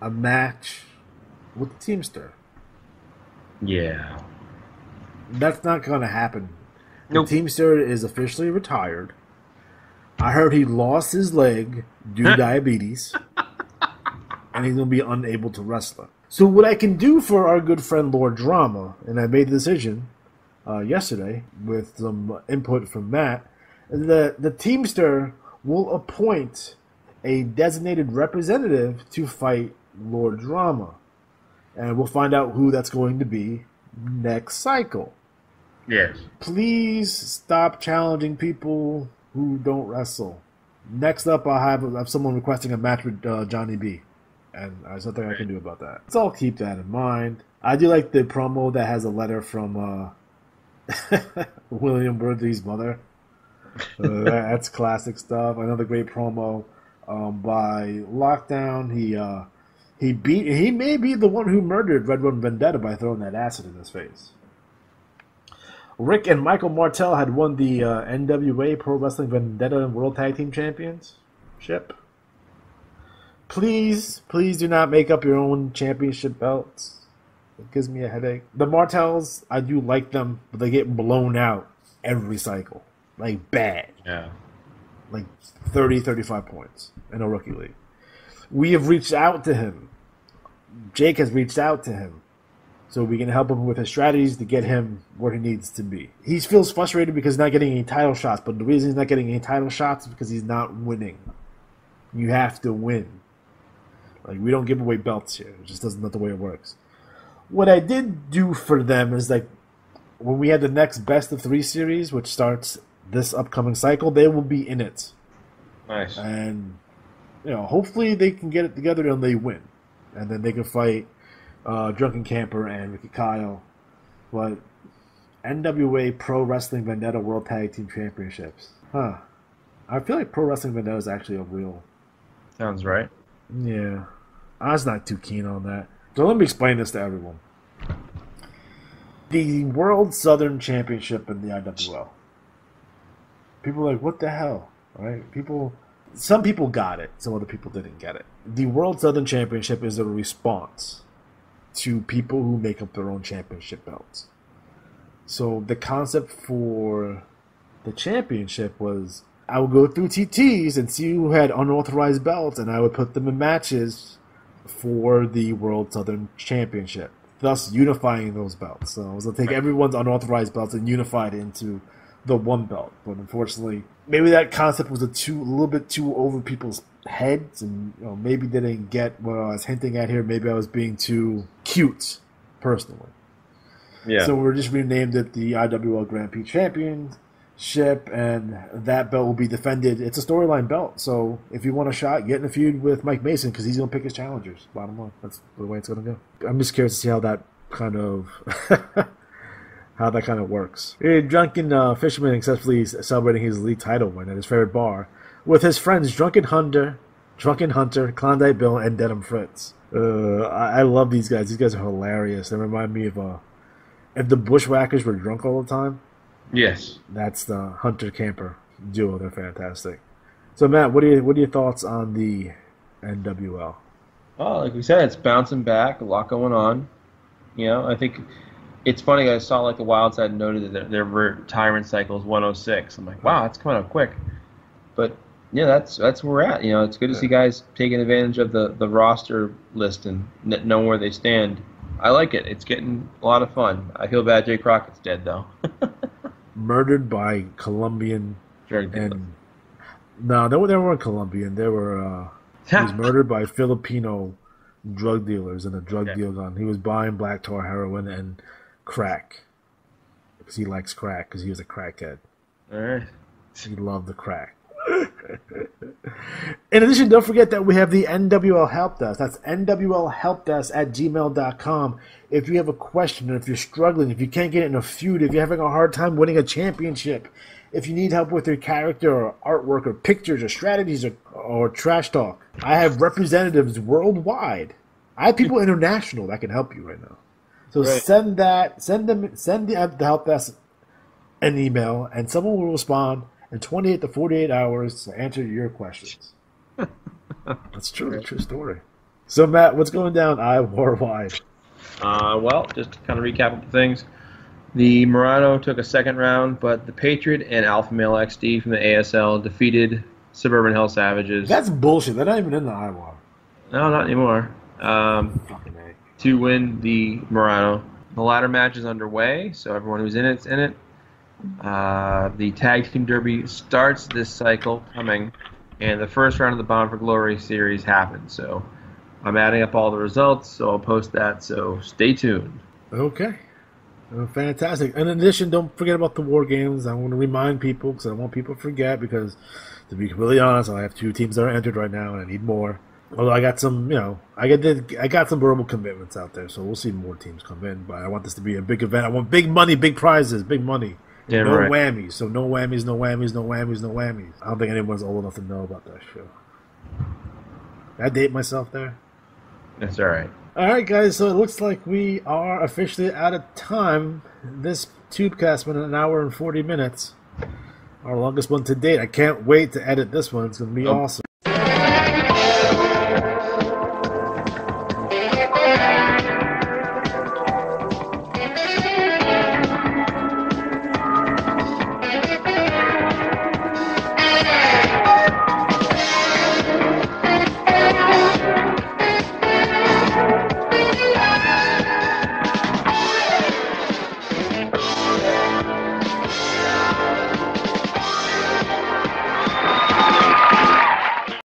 a match with the Teamster.
Yeah,
that's not going to happen.
Nope.
The Teamster is officially retired. I heard he lost his leg due to diabetes, and he's going to be unable to wrestle. So what I can do for our good friend Lord Drama, and I made the decision yesterday with some input from Matt, is that the Teamster will appoint a designated representative to fight Lord Drama. And we'll find out who that's going to be next cycle.
Yes. Please
stop challenging people who don't wrestle. Next up, I have someone requesting a match with Johnny B. And there's nothing I can do about that. So I'll keep that in mind. I do like the promo that has a letter from William Burley's mother. That's classic stuff. Another great promo by Lockdown. He may be the one who murdered Red One Vendetta by throwing that acid in his face. Rick and Michael Martel had won the NWA Pro Wrestling Vendetta World Tag Team Championship. Please do not make up your own championship belts. It gives me a headache. The Martels, I do like them, but they get blown out every cycle. Like, bad.
Yeah.
Like 30, 35 points in a rookie league. We have reached out to him. Jake has reached out to him. So we can help him with his strategies to get him where he needs to be. He feels frustrated because he's not getting any title shots, but the reason he's not getting any title shots is because he's not winning. You have to win. Like, we don't give away belts here. It just doesn't, not the way it works. What I did do for them is, like, when we had the next Best of 3 series, which starts this upcoming cycle, they will be in it.
Nice.
And hopefully they can get it together and they win. And then they can fight Drunken Camper and Ricky Kyle. But NWA Pro Wrestling Vendetta World Tag Team Championships. Huh. I feel like Pro Wrestling Vendetta is actually a real...
Sounds right.
Yeah. I was not too keen on that. So let me explain this to everyone. The World Southern Championship in the IWL. People are like, what the hell? Right? Some people got it. Some other people didn't get it. The World Southern Championship is a response to people who make up their own championship belts. So the concept for the championship was I would go through TTs and see who had unauthorized belts, and I would put them in matches for the World Southern Championship, thus unifying those belts. So I was going to take everyone's unauthorized belts and unify it into the one belt. But unfortunately, maybe that concept was a little bit too over people's heads, and maybe they didn't get what I was hinting at here. Maybe I was being too cute, personally.
Yeah.
So we just renamed it the IWL Grand Prix Championship, and that belt will be defended. It's a storyline belt, so if you want a shot, get in a feud with Mike Mason because he's going to pick his challengers. Bottom line, that's the way it's going to go. I'm just curious to see how that kind of works. A drunken fisherman successfully celebrating his league title win at his favorite bar with his friends Drunken Hunter, Klondike Bill, and Denim Fritz. I love these guys. These guys are hilarious. They remind me of if the Bushwhackers were drunk all the time.
Yes.
That's the Hunter Camper duo. They're fantastic. So Matt, what are your thoughts on the NWL?
Oh, like we said, it's bouncing back. A lot going on. I think it's funny. I saw the Wild Side noted that their retirement cycle is 106. I'm like, wow, that's coming up quick. But yeah, that's where we're at. It's good to see guys taking advantage of the roster list and know where they stand. I like it. It's getting a lot of fun. I feel bad Jay Crockett's dead, though.
Murdered by Colombian and... No, they weren't Colombian. They were... he was murdered by Filipino drug dealers in a drug deal gun. He was buying black tar heroin and crack. Because he likes crack, because he was a crackhead.
All right.
He loved the crack. In addition, don't forget that we have the NWL Help Desk. That's nwlhelpdesk@gmail.com. If you have a question, if you're struggling, if you can't get in a feud, if you're having a hard time winning a championship, if you need help with your character or artwork or pictures or strategies or trash talk, I have representatives worldwide. I have people international that can help you right now. So send the help desk an email, and someone will respond in 28 to 48 hours to answer your questions. That's true. True story. So, Matt, what's going down IWAR wide?
Well, just to kind of recap the things. The Murano took a second round, but the Patriot and Alpha Male XD from the ASL defeated Suburban Hell Savages.
That's bullshit. They're not even in the IWAR.
No, not anymore. To win the Murano. The ladder match is underway, so everyone who's in it's in it. The Tag Team Derby starts this cycle coming, and the first round of the Bound for Glory series happened. So I'm adding up all the results, so I'll post that, so stay tuned.
Okay. Fantastic. In addition, don't forget about the War Games. I want to remind people, because I don't want people to forget, because to be completely honest, I have 2 teams that are entered right now, and I need more. Although I got some, I got some verbal commitments out there, so we'll see more teams come in. But I want this to be a big event. I want big money, big prizes, big money.
Yeah,
no whammies. So no whammies, no whammies, no whammies, no whammies. I don't think anyone's old enough to know about that show. Did I date myself there?
That's all right.
All right, guys. So it looks like we are officially out of time. This Tubecast went an hour and 40 minutes. Our longest one to date. I can't wait to edit this one. It's going to be awesome.